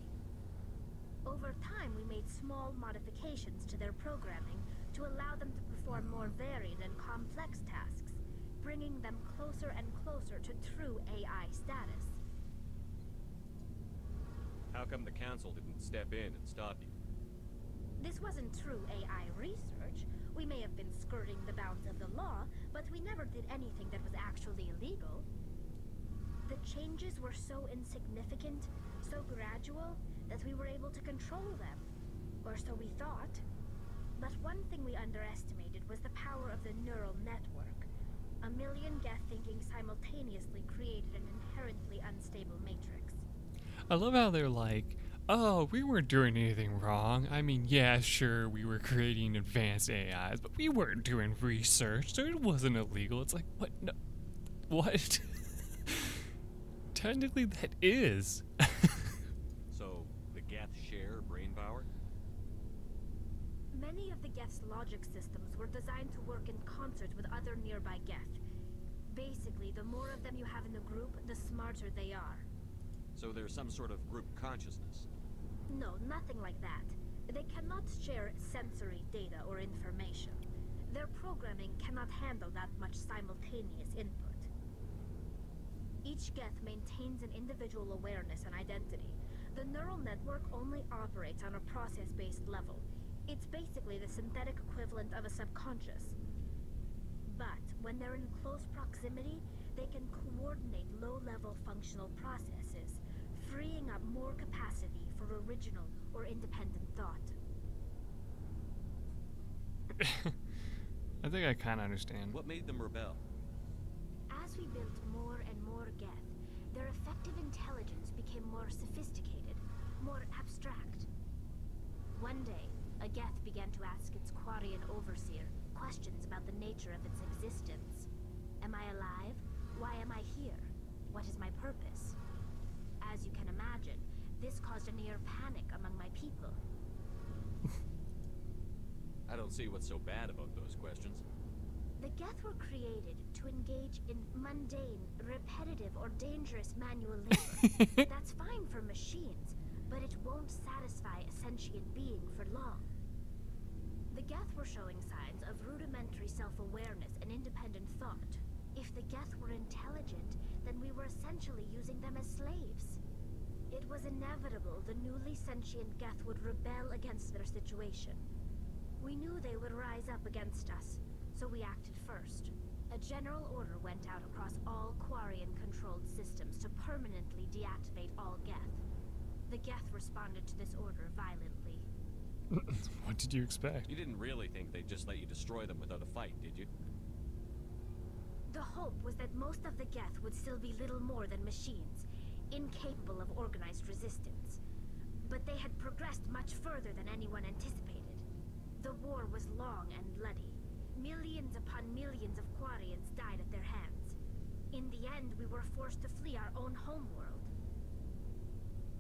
Over time, we made small modifications to their programming to allow them to perform more varied and complex tasks, bringing them closer and closer to true AI status. How come the Council didn't step in and stop you? This wasn't true AI research. We may have been skirting the bounds of the law, but we never did anything that was actually illegal. The changes were so insignificant, so gradual, that we were able to control them. Or so we thought. But one thing we underestimated was the power of the neural network. A million Geth thinking simultaneously created an inherently unstable matrix. I love how they're like, oh, we weren't doing anything wrong. I mean, yeah, sure, we were creating advanced AIs, but we weren't doing research, so it wasn't illegal. It's like, what? No. What? Technically, that is. So, the Geth share brain power? Many of the Geth's logic systems were designed to work in concert with other nearby Geth. Basically, the more of them you have in the group, the smarter they are. So there's some sort of group consciousness? No, nothing like that. They cannot share sensory data or information. Their programming cannot handle that much simultaneous input. Each Geth maintains an individual awareness and identity. The neural network only operates on a process-based level. It's basically the synthetic equivalent of a subconscious. But when they're in close proximity, they can coordinate low-level functional processes, freeing up more capacity for original or independent thought. I think I kind of understand. What made them rebel? As we built more and more Geth, their effective intelligence became more sophisticated, more abstract. One day, a Geth began to ask its Quarian overseer questions about the nature of its existence. Am I alive? Why am I here? What is my purpose? As you can imagine, this caused a near panic among my people. I don't see what's so bad about those questions. The Geth were created to engage in mundane, repetitive, or dangerous manual labor. That's fine for machines, but it won't satisfy a sentient being for long. The Geth were showing signs of rudimentary self-awareness and independent thought. If the Geth were intelligent, then we were essentially using them as slaves. It was inevitable the newly sentient Geth would rebel against their situation. We knew they would rise up against us, so we acted first. A general order went out across all Quarian-controlled systems to permanently deactivate all Geth. The Geth responded to this order violently. What did you expect? You didn't really think they'd just let you destroy them without a fight, did you? The hope was that most of the Geth would still be little more than machines, incapable of organized resistance. But they had progressed much further than anyone anticipated. The war was long and bloody. Millions upon millions of Quarians died at their hands. In the end, we were forced to flee our own homeworld.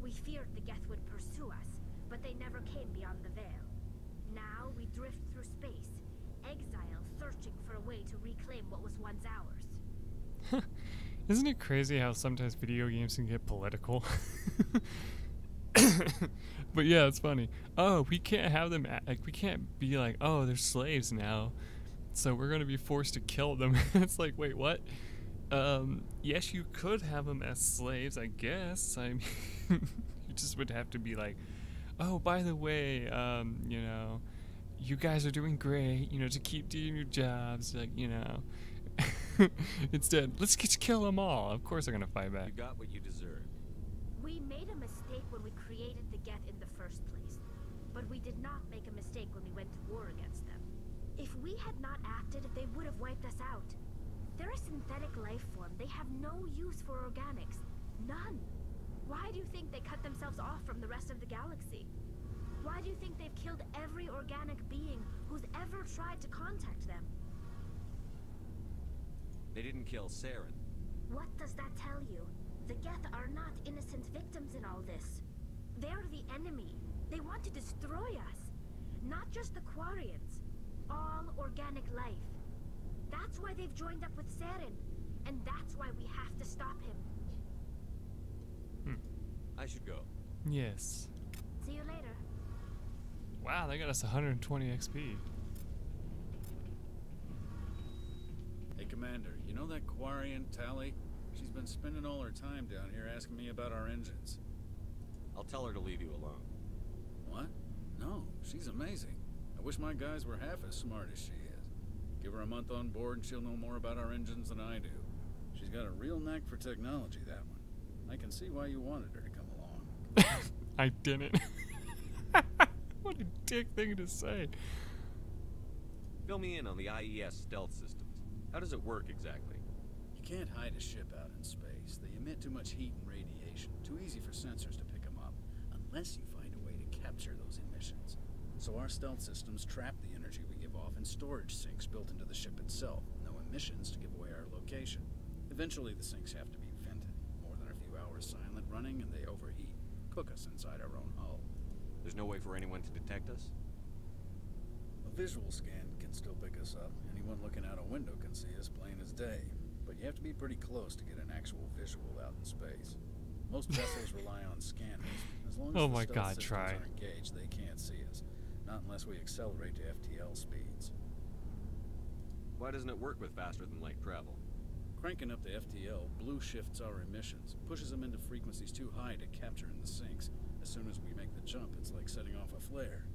We feared the Geth would pursue us, but they never came beyond the veil. Now we drift through space, exile, searching for a way to reclaim what was once ours. Isn't it crazy how sometimes video games can get political? But yeah, it's funny. Oh, we can't have them, like, we can't be like, oh, they're slaves now, so we're gonna be forced to kill them. It's like, wait, what? Yes, you could have them as slaves, I guess. I mean, you just would have to be like, oh, by the way, you know, you guys are doing great, you know, to keep doing your jobs, like, you know. Instead, let's just kill them all. Of course they're gonna fight back. You got what you deserved. We made a mistake when we created the Geth in the first place, but we did not make a mistake when we went to war against them. If we had not acted, they would have wiped us out. They're a synthetic life form. They have no use for organics. None. Why do you think they cut themselves off from the rest of the galaxy? Why do you think they've killed every organic being who's ever tried to contact them? They didn't kill Saren. What does that tell you? The Geth are not innocent victims in all this. They're the enemy. They want to destroy us. Not just the Quarians. All organic life. That's why they've joined up with Saren. And that's why we have to stop him. I should go. Yes. See you later. Wow, they got us 120 XP. Hey, Commander, you know that Quarian, Tally? She's been spending all her time down here asking me about our engines. I'll tell her to leave you alone. What? No, she's amazing. I wish my guys were half as smart as she is. Give her a month on board and she'll know more about our engines than I do. She's got a real knack for technology, that one. I can see why you wanted her to come along. I didn't. What a dick thing to say. Fill me in on the IES stealth systems. How does it work exactly? You can't hide a ship out in space. They emit too much heat and radiation. Too easy for sensors to pick them up, unless you find a way to capture those emissions. So our stealth systems trap the energy we give off in storage sinks built into the ship itself. No emissions to give away our location. Eventually the sinks have to be vented. More than a few hours silent running and they overheat. Cook us inside our own hull. There's no way for anyone to detect us? A visual scan can still pick us up. Anyone looking out a window can see us plain as day. But you have to be pretty close to get an actual visual out in space. Most vessels rely on scanners. As long as oh the my stealth God, systems try. are engaged, they can't see us. Not unless we accelerate to FTL speeds. Why doesn't it work with faster than light travel? Cranking up the FTL blue shifts our emissions, pushes them into frequencies too high to capture in the sinks. As soon as we make the jump, it's like setting off a flare.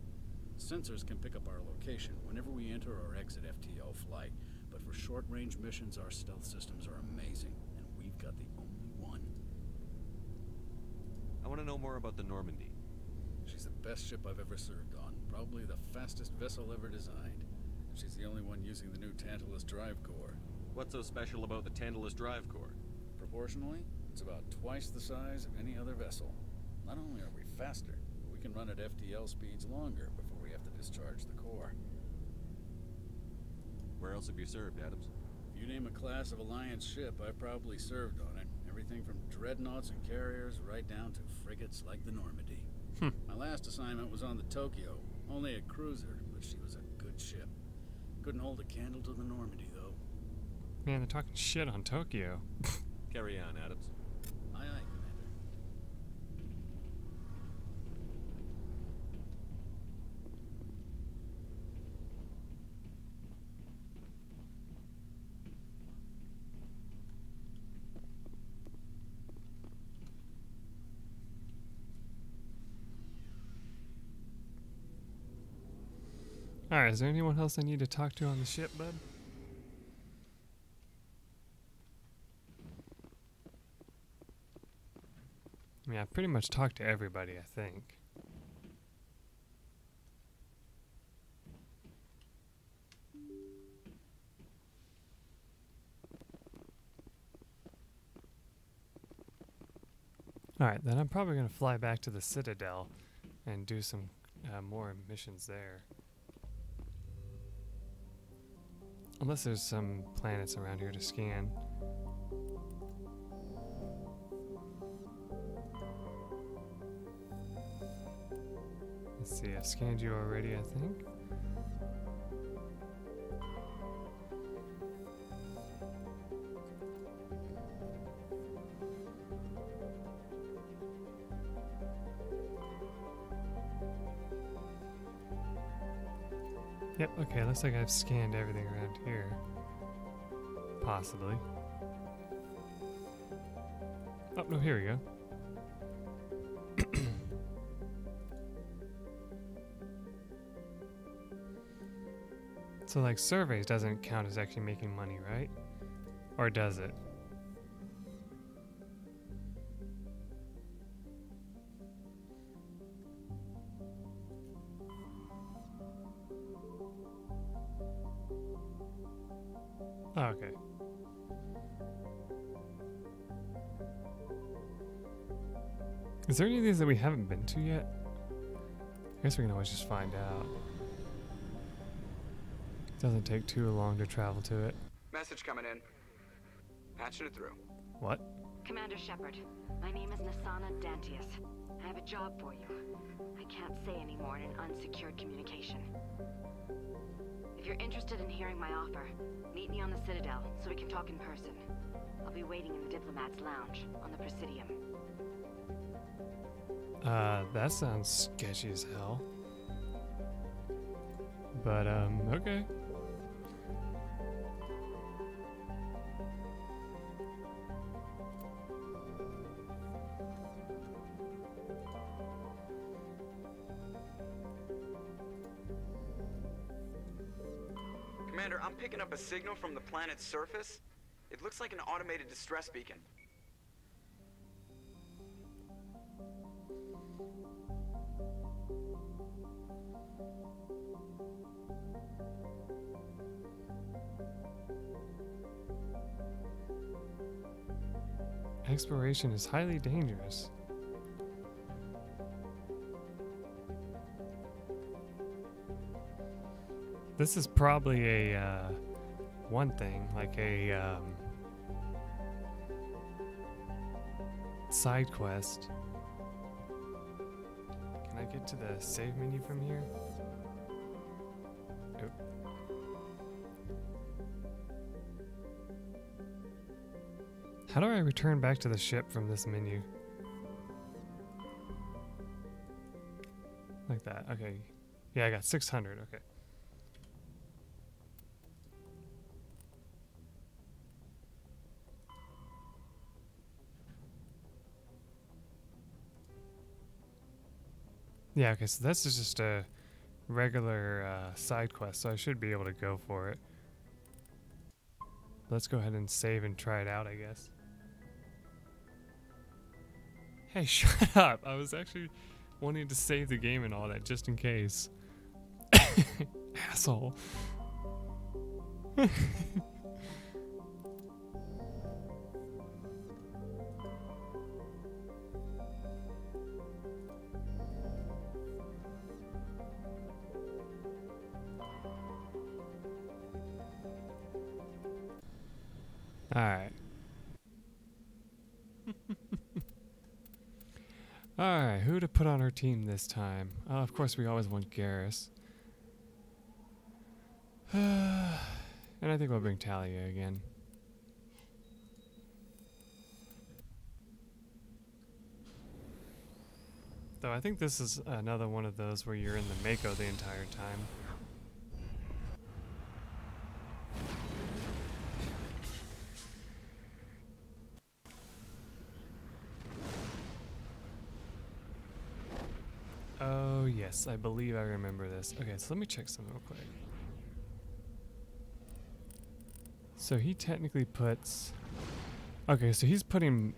Sensors can pick up our location whenever we enter or exit FTL flight, but for short-range missions, our stealth systems are amazing, and we've got the only one. I want to know more about the Normandy. She's the best ship I've ever served on, probably the fastest vessel ever designed. She's the only one using the new Tantalus drive core. What's so special about the Tantalus drive core? Proportionally, it's about twice the size of any other vessel. Not only are we faster, but we can run at FTL speeds longer before we have to discharge the core. Where else have you served, Adams? If you name a class of Alliance ship, I've probably served on it. Everything from dreadnoughts and carriers right down to frigates like the Normandy. My last assignment was on the Tokyo. Only a cruiser, but she was a good ship. Couldn't hold a candle to the Normandy, though. Man, they're talking shit on Tokyo. Carry on, Adams. Aye, aye, Commander. Alright, is there anyone else I need to talk to on the ship, bud? I mean, I've pretty much talked to everybody, I think. Alright, then I'm probably going to fly back to the Citadel and do some more missions there. Unless there's some planets around here to scan. Let's see, I've scanned you already, I think. Yep, okay, looks like I've scanned everything around here. Possibly. Oh, no, here we go. So, like, surveys doesn't count as actually making money, right? Or does it? Oh, okay. Is there any of these that we haven't been to yet? I guess we can always just find out. Doesn't take too long to travel to it. Message coming in. Patching it through. What? Commander Shepard, my name is Nasana Dantius. I have a job for you. I can't say any more in an unsecured communication. If you're interested in hearing my offer, meet me on the Citadel so we can talk in person. I'll be waiting in the Diplomat's Lounge on the Presidium. That sounds sketchy as hell. But, okay. Commander, I'm picking up a signal from the planet's surface. It looks like an automated distress beacon. Exploration is highly dangerous. This is probably a, one thing, like a, side quest. Can I get to the save menu from here? Nope. How do I return back to the ship from this menu? Like that, okay. Yeah, I got 600, okay. Yeah, okay, so this is just a regular side quest, so I should be able to go for it. Let's go ahead and save and try it out, I guess. Hey, shut up! I was actually wanting to save the game and all that, just in case. Asshole. Alright. Alright, who to put on our team this time? Of course, we always want Garrus. And I think we'll bring Talia again. Though I think this is another one of those where you're in the Mako the entire time. Oh yes, I believe I remember this. Okay, so let me check something real quick. So he technically puts... Okay, so he's putting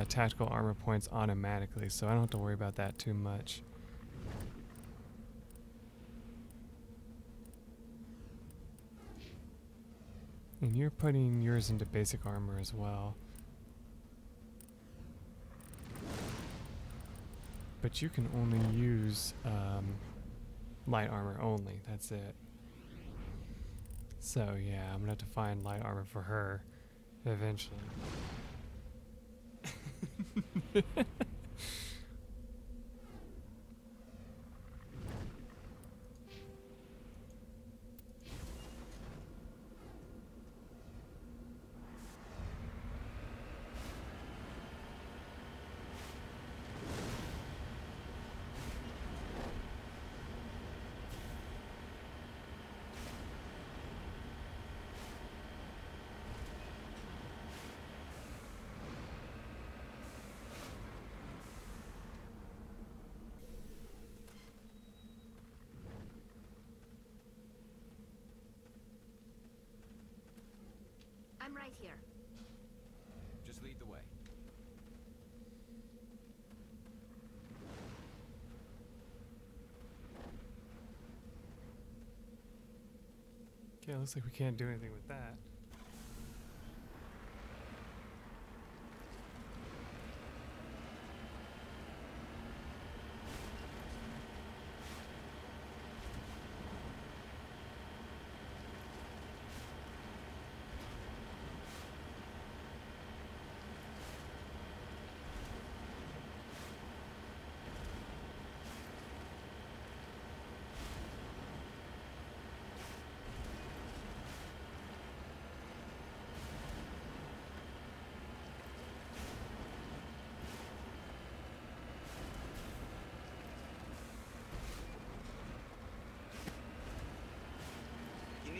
tactical armor points automatically, so I don't have to worry about that too much. And you're putting yours into basic armor as well. But you can only use light armor only, that's it. So yeah, I'm gonna have to find light armor for her eventually. right here. Just lead the way. Okay, looks like we can't do anything with that.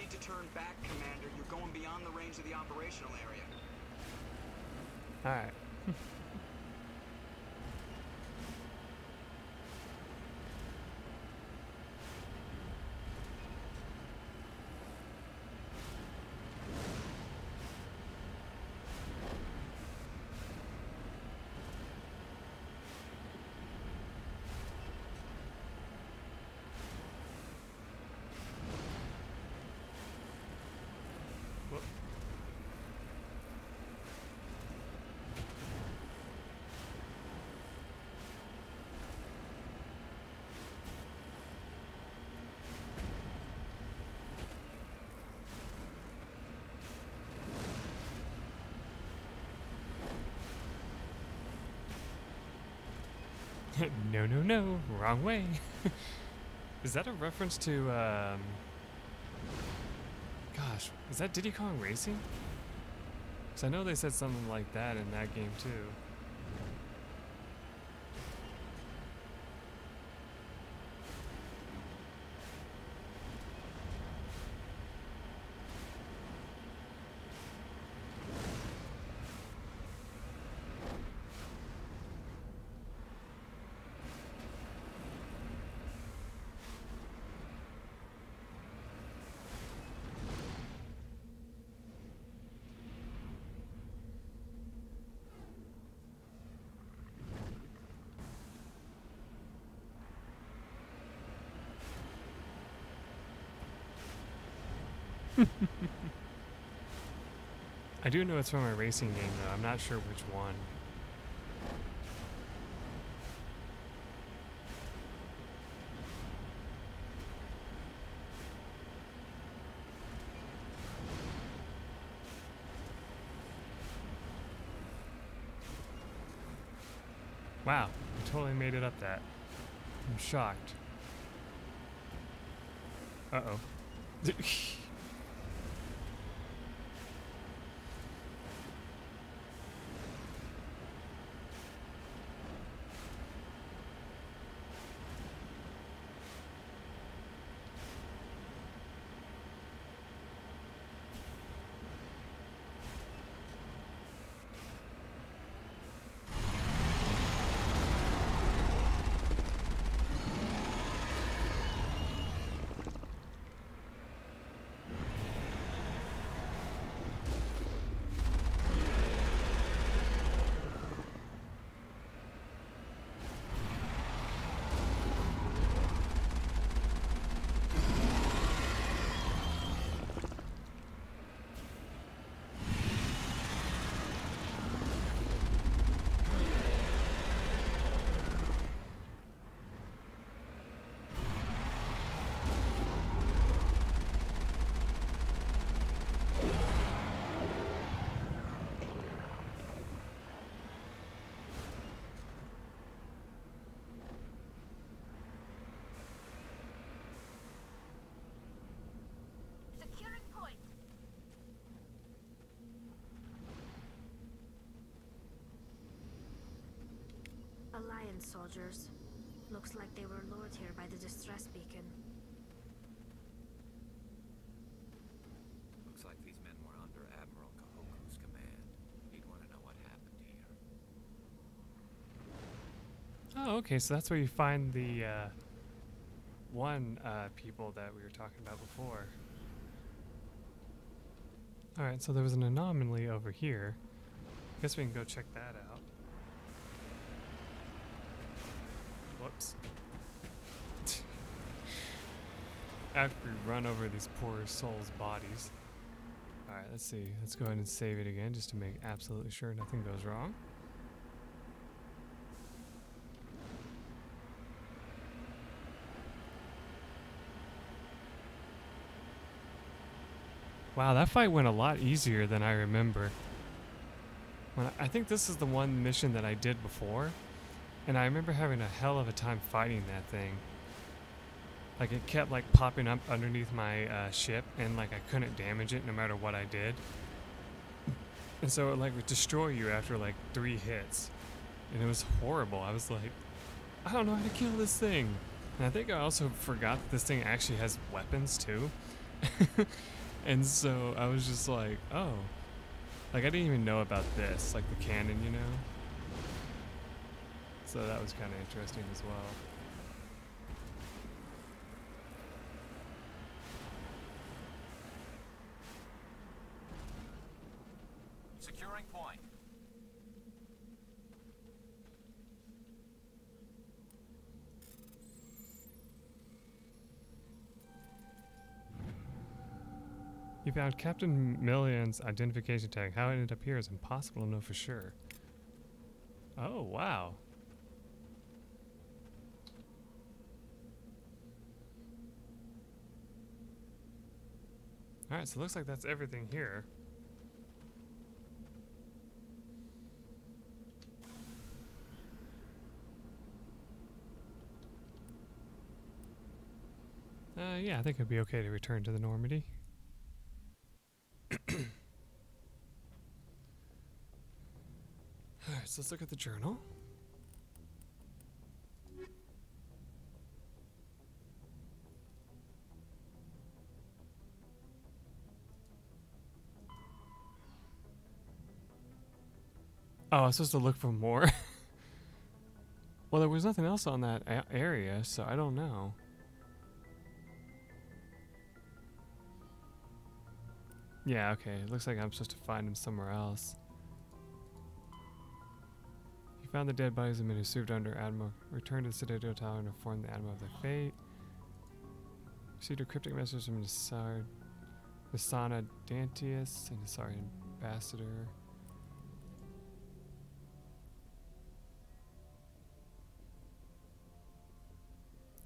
To turn back, Commander. You're going beyond the range of the operational area. Alright. No, no, no, wrong way. Is that a reference to, gosh, is that Diddy Kong Racing? Because I know they said something like that in that game too. I do know it's from a racing game though, I'm not sure which one. Wow, I totally made it up that. I'm shocked. Uh-oh. Alliance soldiers. Looks like they were lured here by the distress beacon. Looks like these men were under Admiral Kahoku's command. He'd want to know what happened here. Oh, okay, so that's where you find the people that we were talking about before. Alright, so there was an anomaly over here. Guess we can go check that out. Whoops. After we run over these poor souls' bodies. Alright, let's see. Let's go ahead and save it again just to make absolutely sure nothing goes wrong. Wow, that fight went a lot easier than I remember. I think this is the one mission that I did before, and I remember having a hell of a time fighting that thing. Like, it kept like popping up underneath my ship, and like I couldn't damage it no matter what I did. And so it like would destroy you after like 3 hits. And it was horrible. I was like, I don't know how to kill this thing. And I think I also forgot that this thing actually has weapons too. And so I was just like, oh. Like, I didn't even know about this, like the cannon, you know? So that was kind of interesting as well. Securing point. You found Captain Million's identification tag. How it ended up here is impossible to know for sure. Oh, wow. Alright, so it looks like that's everything here. Yeah, I think it'd be okay to return to the Normandy. Alright, so let's look at the journal. Oh, I was supposed to look for more. Well, there was nothing else on that area, so I don't know. Yeah, okay. It looks like I'm supposed to find him somewhere else. You found the dead bodies of men who served under Admiral. Returned to the Citadel Tower and informed the Admiral of their fate. Received a cryptic message from Nisana Dantius and his ambassador.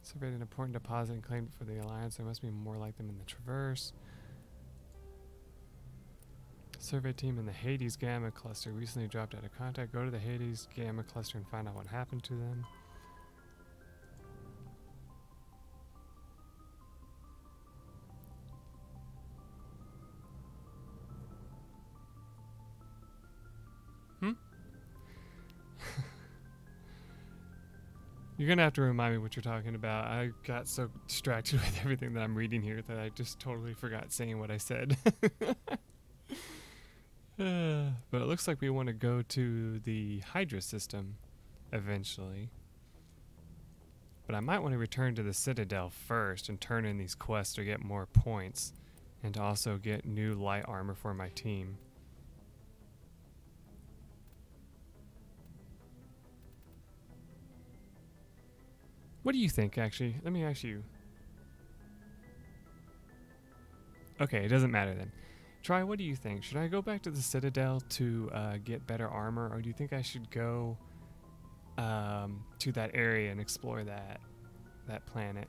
Surveyed an important deposit and claimed it for the Alliance. There must be more like them in the Traverse. Survey team in the Hades Gamma Cluster recently dropped out of contact. Go to the Hades Gamma Cluster and find out what happened to them. You're gonna have to remind me what you're talking about. I got so distracted with everything that I'm reading here that I just totally forgot saying what I said. But it looks like we want to go to the Hydra system eventually. But I might want to return to the Citadel first and turn in these quests to get more points and to also get new light armor for my team. What do you think, actually? Let me ask you. Okay, it doesn't matter then. Try, what do you think? Should I go back to the Citadel to get better armor, or do you think I should go to that area and explore that planet?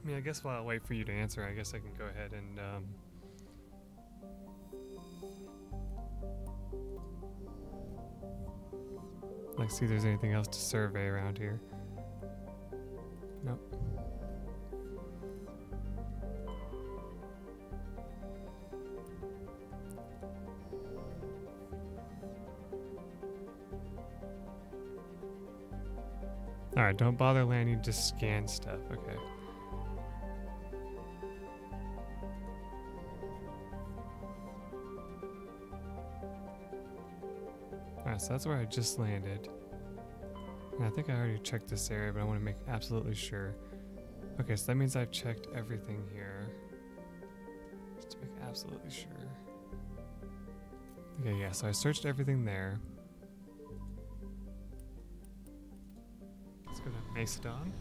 I mean, I guess while I wait for you to answer, I guess I can go ahead and like see if there's anything else to survey around here. Nope. Alright, don't bother landing, just scan stuff. Okay. Alright, so that's where I just landed. And I think I already checked this area, but I want to make absolutely sure. Okay, so that means I've checked everything here. Just to make absolutely sure. Okay, yeah, so I searched everything there. Let's go to Macedon.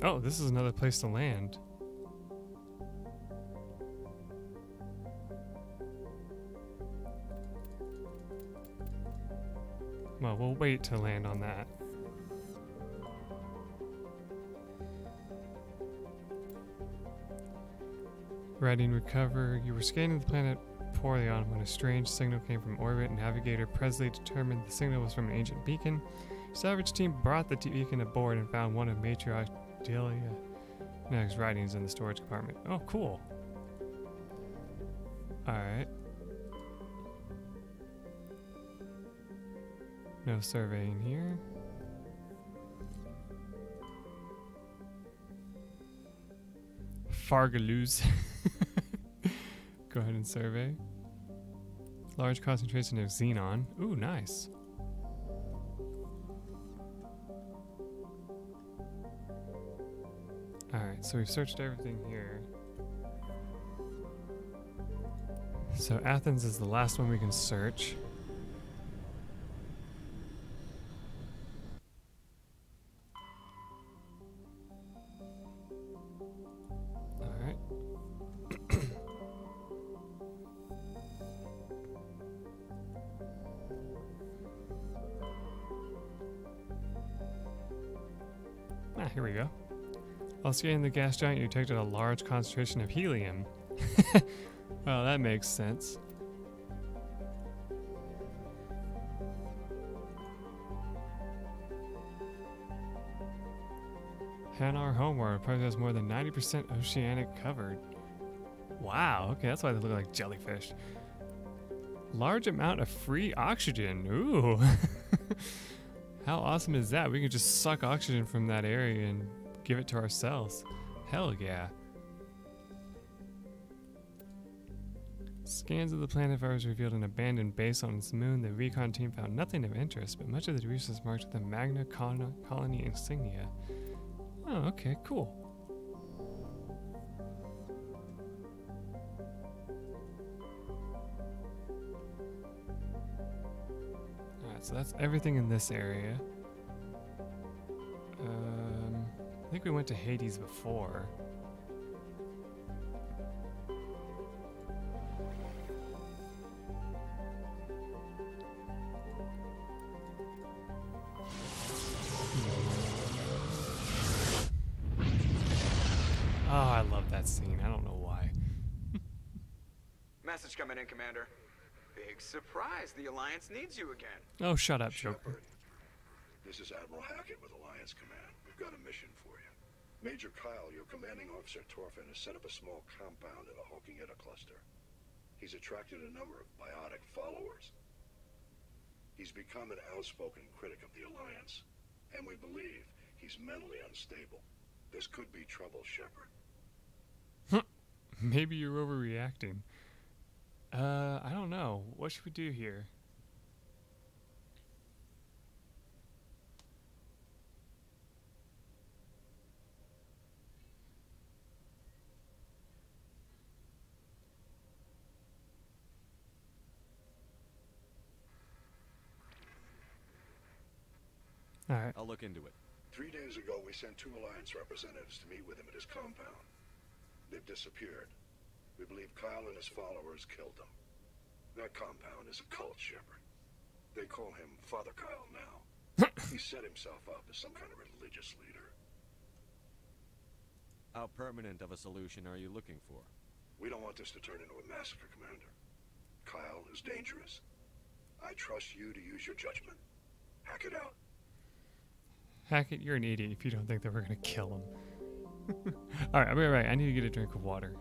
Oh, this is another place to land. Well, we'll wait to land on that. Writing recover. You were scanning the planet Porion when a strange signal came from orbit. Navigator Presley determined the signal was from an ancient beacon. Salvage team brought the beacon aboard and found one of Matriarch Delia's writings in the storage compartment. Oh, cool. Alright. No surveying here. Fargaloos. Go ahead and survey. Large concentration of xenon. Ooh, nice. Alright, so we've searched everything here. So Athens is the last one we can search. Alright. Here we go. While scanning the gas giant, you detected a large concentration of helium. Well, that makes sense. Hanar Homeward probably has more than 90% oceanic covered. Wow, okay, that's why they look like jellyfish. Large amount of free oxygen. Ooh. How awesome is that? We can just suck oxygen from that area and give it to ourselves. Hell yeah. Scans of the planet fires revealed an abandoned base on its moon. The recon team found nothing of interest, but much of the debris was marked with the Magna Colony insignia. Oh, okay, cool. Alright, so that's everything in this area. I think we went to Hades before. Oh, I love that scene. I don't know why. Message coming in, Commander. Big surprise. The Alliance needs you again. Oh, shut up, Joker. This is Admiral Hackett with Alliance Command. We've got a mission for you. Major Kyle, your commanding officer Torfin, has set up a small compound in the Hulkingetta cluster. He's attracted a number of biotic followers. He's become an outspoken critic of the Alliance, and we believe he's mentally unstable. This could be trouble, Shepard. Maybe you're overreacting. I don't know. What should we do here? All right. I'll look into it. 3 days ago, we sent 2 Alliance representatives to meet with him at his compound. They've disappeared. We believe Kyle and his followers killed them. That compound is a cult, Shepard. They call him Father Kyle now. He set himself up as some kind of religious leader. How permanent of a solution are you looking for? We don't want this to turn into a massacre, Commander. Kyle is dangerous. I trust you to use your judgment. Hack it out. Hackett, you're an idiot if you don't think that we're gonna kill him. Alright, I'll be right. I need to get a drink of water.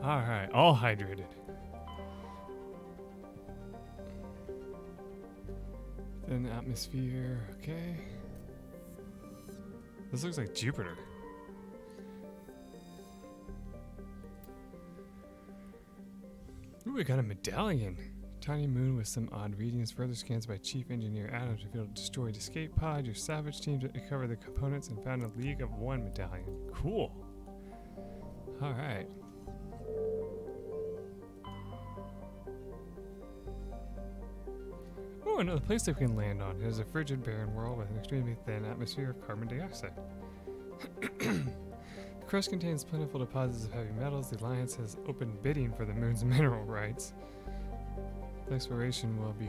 Alright, all hydrated. Then atmosphere, okay. This looks like Jupiter. Ooh, we got a medallion. Tiny moon with some odd readings. Further scans by Chief Engineer Adams revealed destroyed escape pod. Your salvage team recovered the components and found a League of One medallion. Cool. Alright. Oh, another place that we can land on. It is a frigid, barren world with an extremely thin atmosphere of carbon dioxide. The crust contains plentiful deposits of heavy metals. The Alliance has opened bidding for the moon's mineral rights. The exploration will be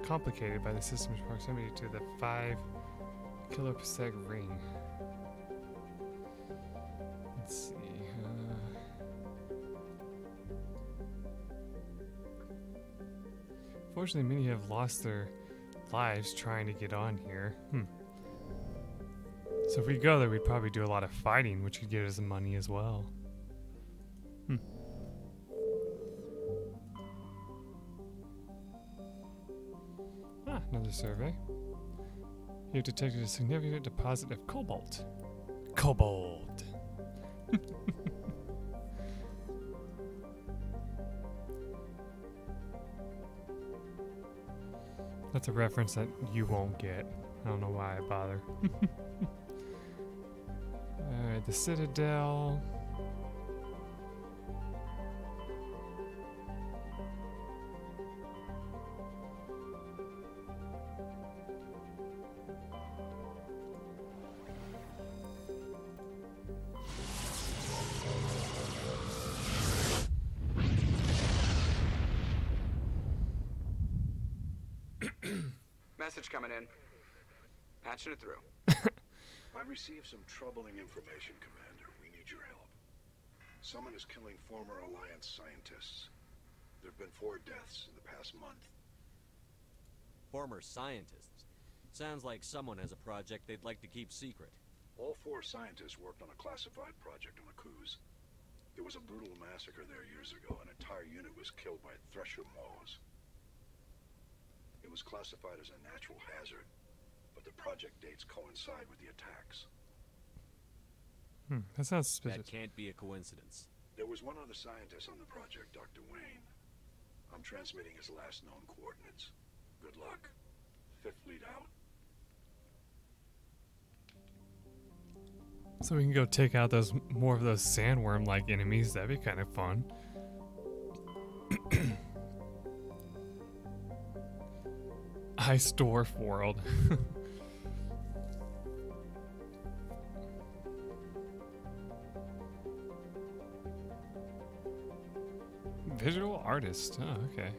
complicated by the system's proximity to the 5 kiloparsec ring. Let's see. Fortunately, many have lost their lives trying to get on here. So if we go there, we'd probably do a lot of fighting, which could get us some money as well. Ah, another survey. You have detected a significant deposit of cobalt. Cobalt! That's a reference that you won't get. I don't know why I bother. Alright, the Citadel. Message coming in. Patching it through. I've received some troubling information, Commander. We need your help. Someone is killing former Alliance scientists. There have been 4 deaths in the past month. Former scientists? Sounds like someone has a project they'd like to keep secret. All 4 scientists worked on a classified project on Akuz. There was a brutal massacre there years ago. An entire unit was killed by thresher maws. It was classified as a natural hazard, but the project dates coincide with the attacks. That sounds suspicious. That can't be a coincidence. There was one other scientist on the project, Dr. Wayne. I'm transmitting his last known coordinates. Good luck. Fifth Fleet out. So we can go take out those more of those sandworm-like enemies. That'd be kind of fun. Ice Dwarf World. Visual artist. Oh, okay.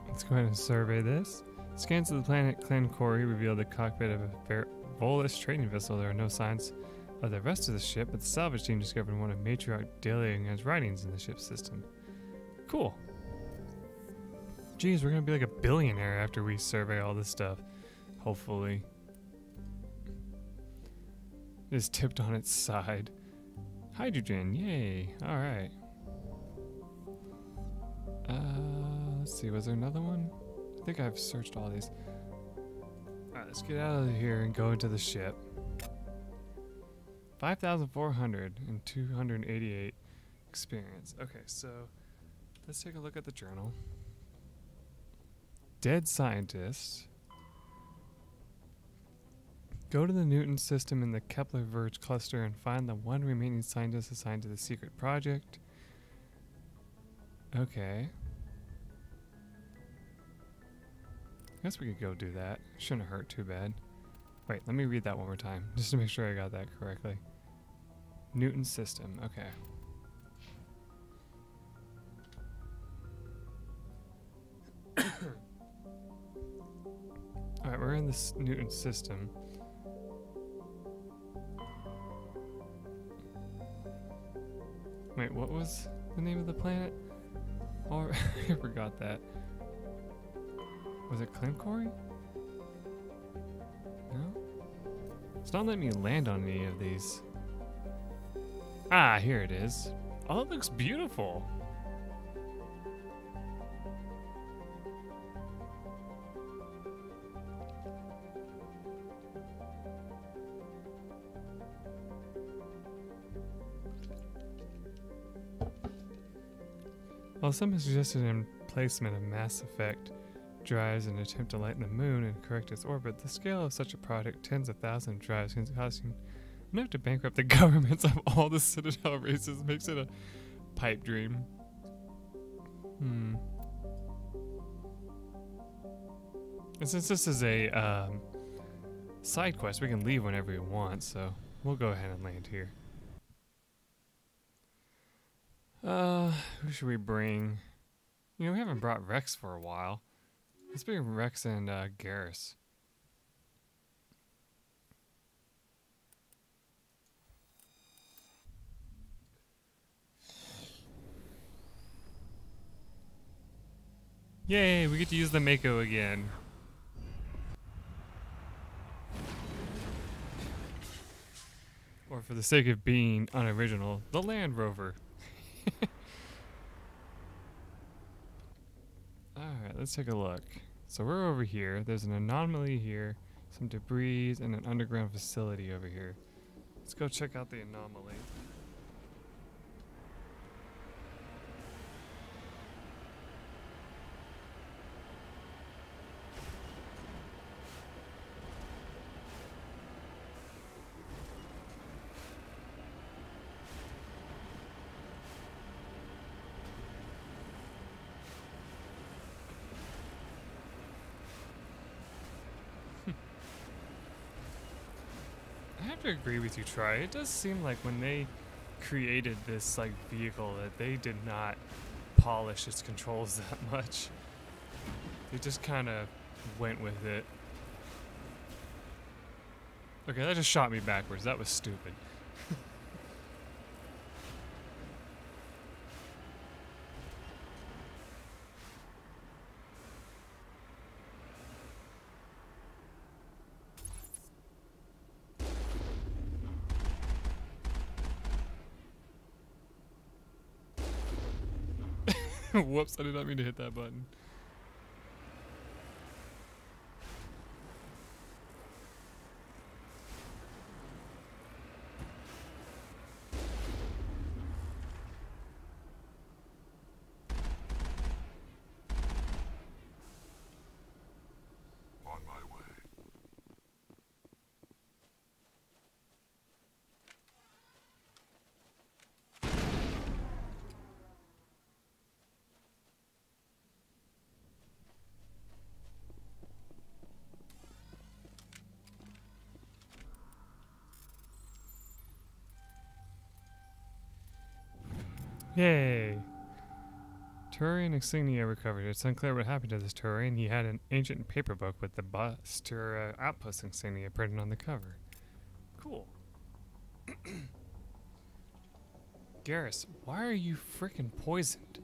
Let's go ahead and survey this. Scans of the planet Clan Corey reveal the cockpit of a Volus trading vessel. There are no signs of the rest of the ship, but the salvage team discovered one of Matriarch Delian's writings in the ship's system. Cool. Geez, we're gonna be like a billionaire after we survey all this stuff. Hopefully. It is tipped on its side. Hydrogen, yay. Alright. Let's see, was there another one? I think I've searched all these. Alright, let's get out of here and go into the ship. 5,400 and 288 experience. Okay, so let's take a look at the journal. Dead scientist. Go to the Newton system in the Kepler Verge cluster and find the one remaining scientist assigned to the secret project. Okay. I guess we could go do that. Shouldn't hurt too bad. Wait, let me read that one more time, just to make sure I got that correctly. Newton system, okay. Alright, we're in this Newton system. Wait, what was the name of the planet? Oh, I forgot that. Was it Clincory? No? It's not letting me land on any of these. Ah, here it is. Oh, it looks beautiful. While some have suggested an emplacement of Mass Effect drives in an attempt to lighten the moon and correct its orbit, the scale of such a project, tens of thousands of drives, can cost enough to bankrupt the governments of all the Citadel races, makes it a pipe dream. And since this is a side quest, we can leave whenever we want, so we'll go ahead and land here. Who should we bring? You know, we haven't brought Rex for a while. Let's bring Rex and Garrus. Yay, we get to use the Mako again. Or for the sake of being unoriginal, the Land Rover. Alright, let's take a look. So we're over here. There's an anomaly here, some debris, and an underground facility over here. Let's go check out the anomaly. I have to agree with you, Tri. It does seem like when they created this like vehicle that they did not polish its controls that much. They just kind of went with it. Okay, that just shot me backwards. That was stupid. Whoops, I did not mean to hit that button. Yay! Turian insignia recovered. It's unclear what happened to this Turian. He had an ancient paper book with the Buster Outpost insignia printed on the cover. Cool. Garrus, why are you frickin' poisoned?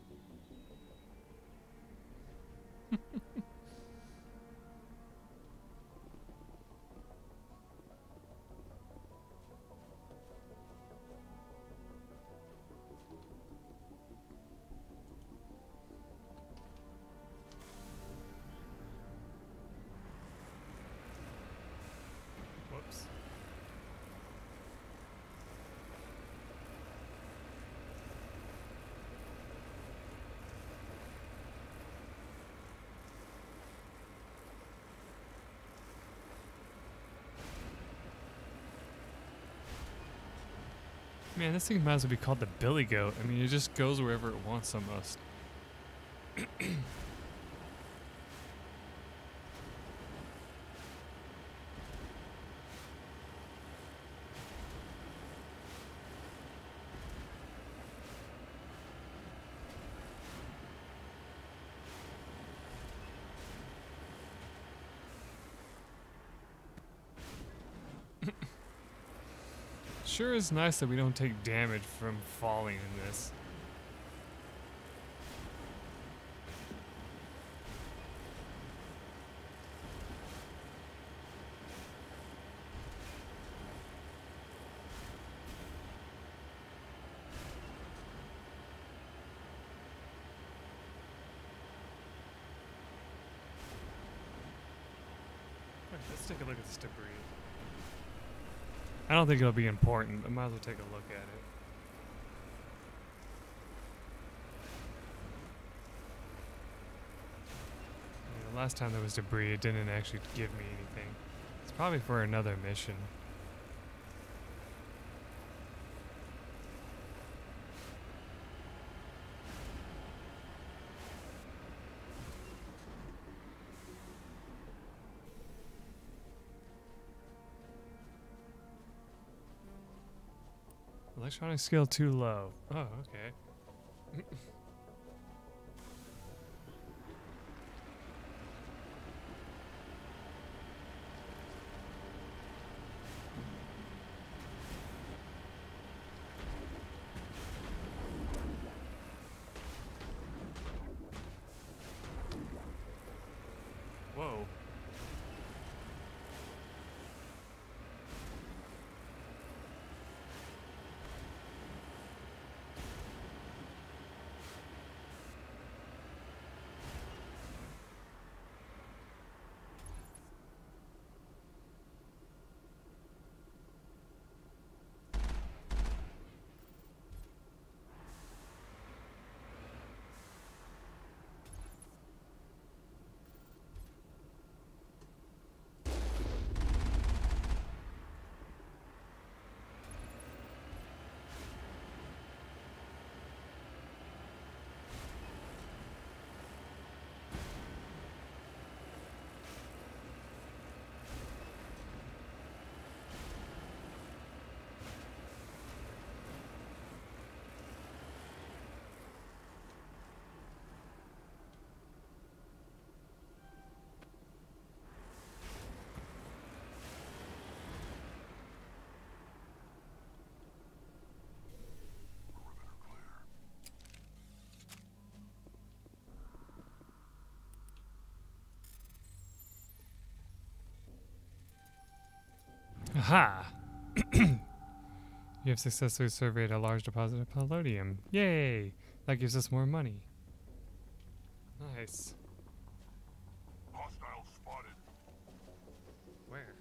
Whoops. Man, this thing might as well be called the Billy Goat. I mean, it just goes wherever it wants almost. Sure is nice that we don't take damage from falling in this. Let's take a look at this debris. I don't think it'll be important. I might as well take a look at it. The last time there was debris, it didn't actually give me anything. It's probably for another mission. Electronic skill too low. Oh, okay. Whoa. Aha! You have successfully surveyed a large deposit of palladium. Yay! That gives us more money. Nice. Hostile spotted. Where?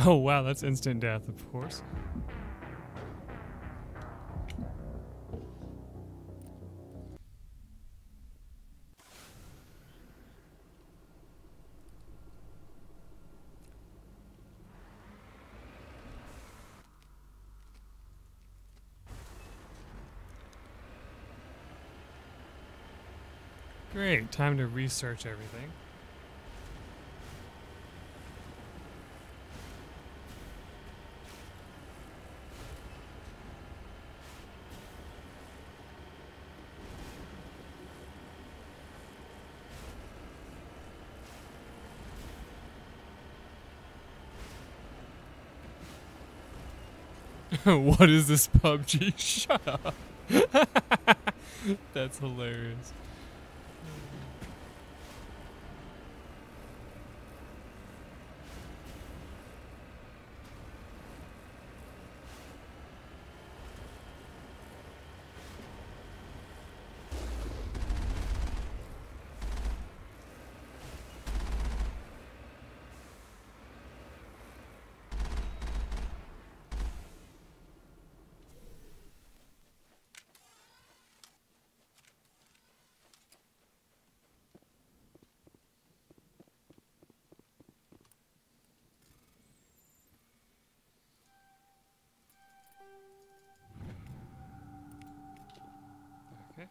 Oh wow, that's instant death, of course. Great, time to research everything. What is this PUBG? Shut up. That's hilarious. Okay.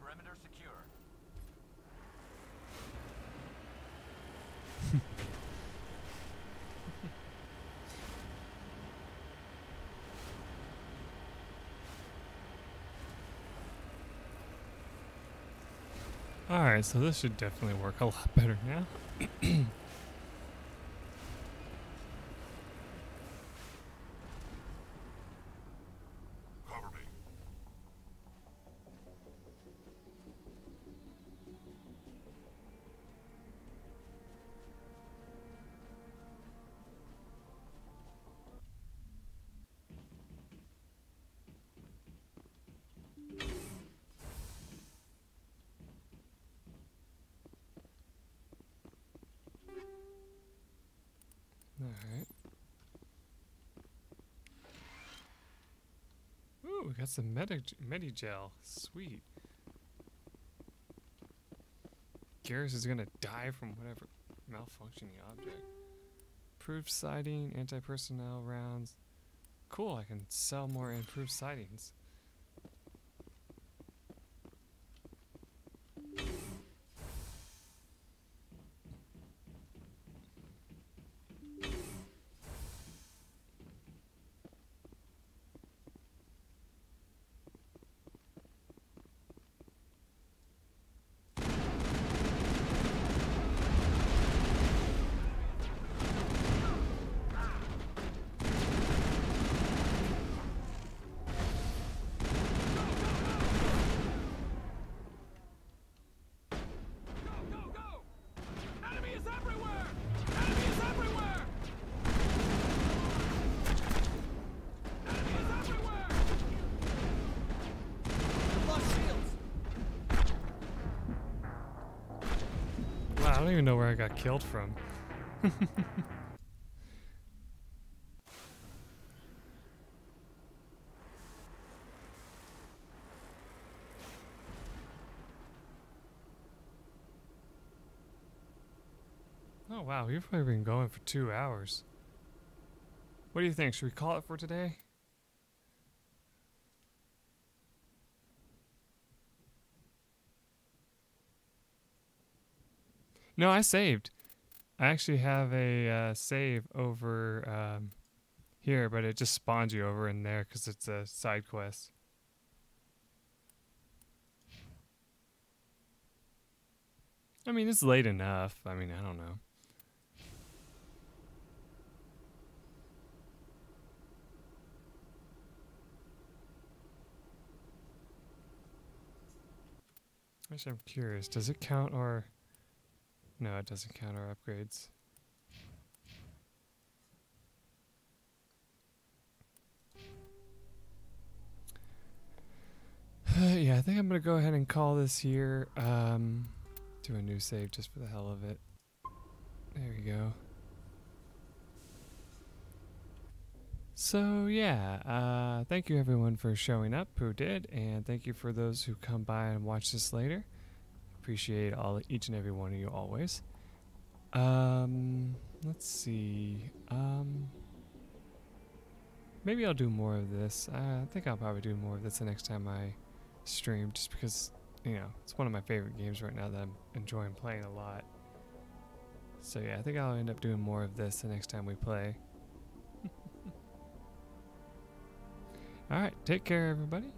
Perimeter secure. Alright, so this should definitely work a lot better now. Cover me. we got some Medigel. Sweet. Garrus is gonna die from whatever malfunctioning object. Improved sighting, anti-personnel rounds. Cool, I can sell more improved sightings. Wow, I don't even know where I got killed from. Oh wow, we've probably been going for 2 hours. What do you think? Should we call it for today? No, I saved. I actually have a save over here, but it just spawns you over in there because it's a side quest. I mean, it's late enough. I mean, I don't know. Actually, I'm curious. Does it count our... No, it doesn't count our upgrades. Yeah, I think I'm going to go ahead and call this here. Do a new save just for the hell of it. There we go. So yeah, thank you everyone for showing up who did, and thank you for those who come by and watch this later. Appreciate each and every one of you always. Let's see. Maybe I'll do more of this. I think I'll probably do more of this the next time I stream, just because, you know, it's one of my favorite games right now that I'm enjoying playing a lot. So yeah, I think I'll end up doing more of this the next time we play. Alright, take care everybody.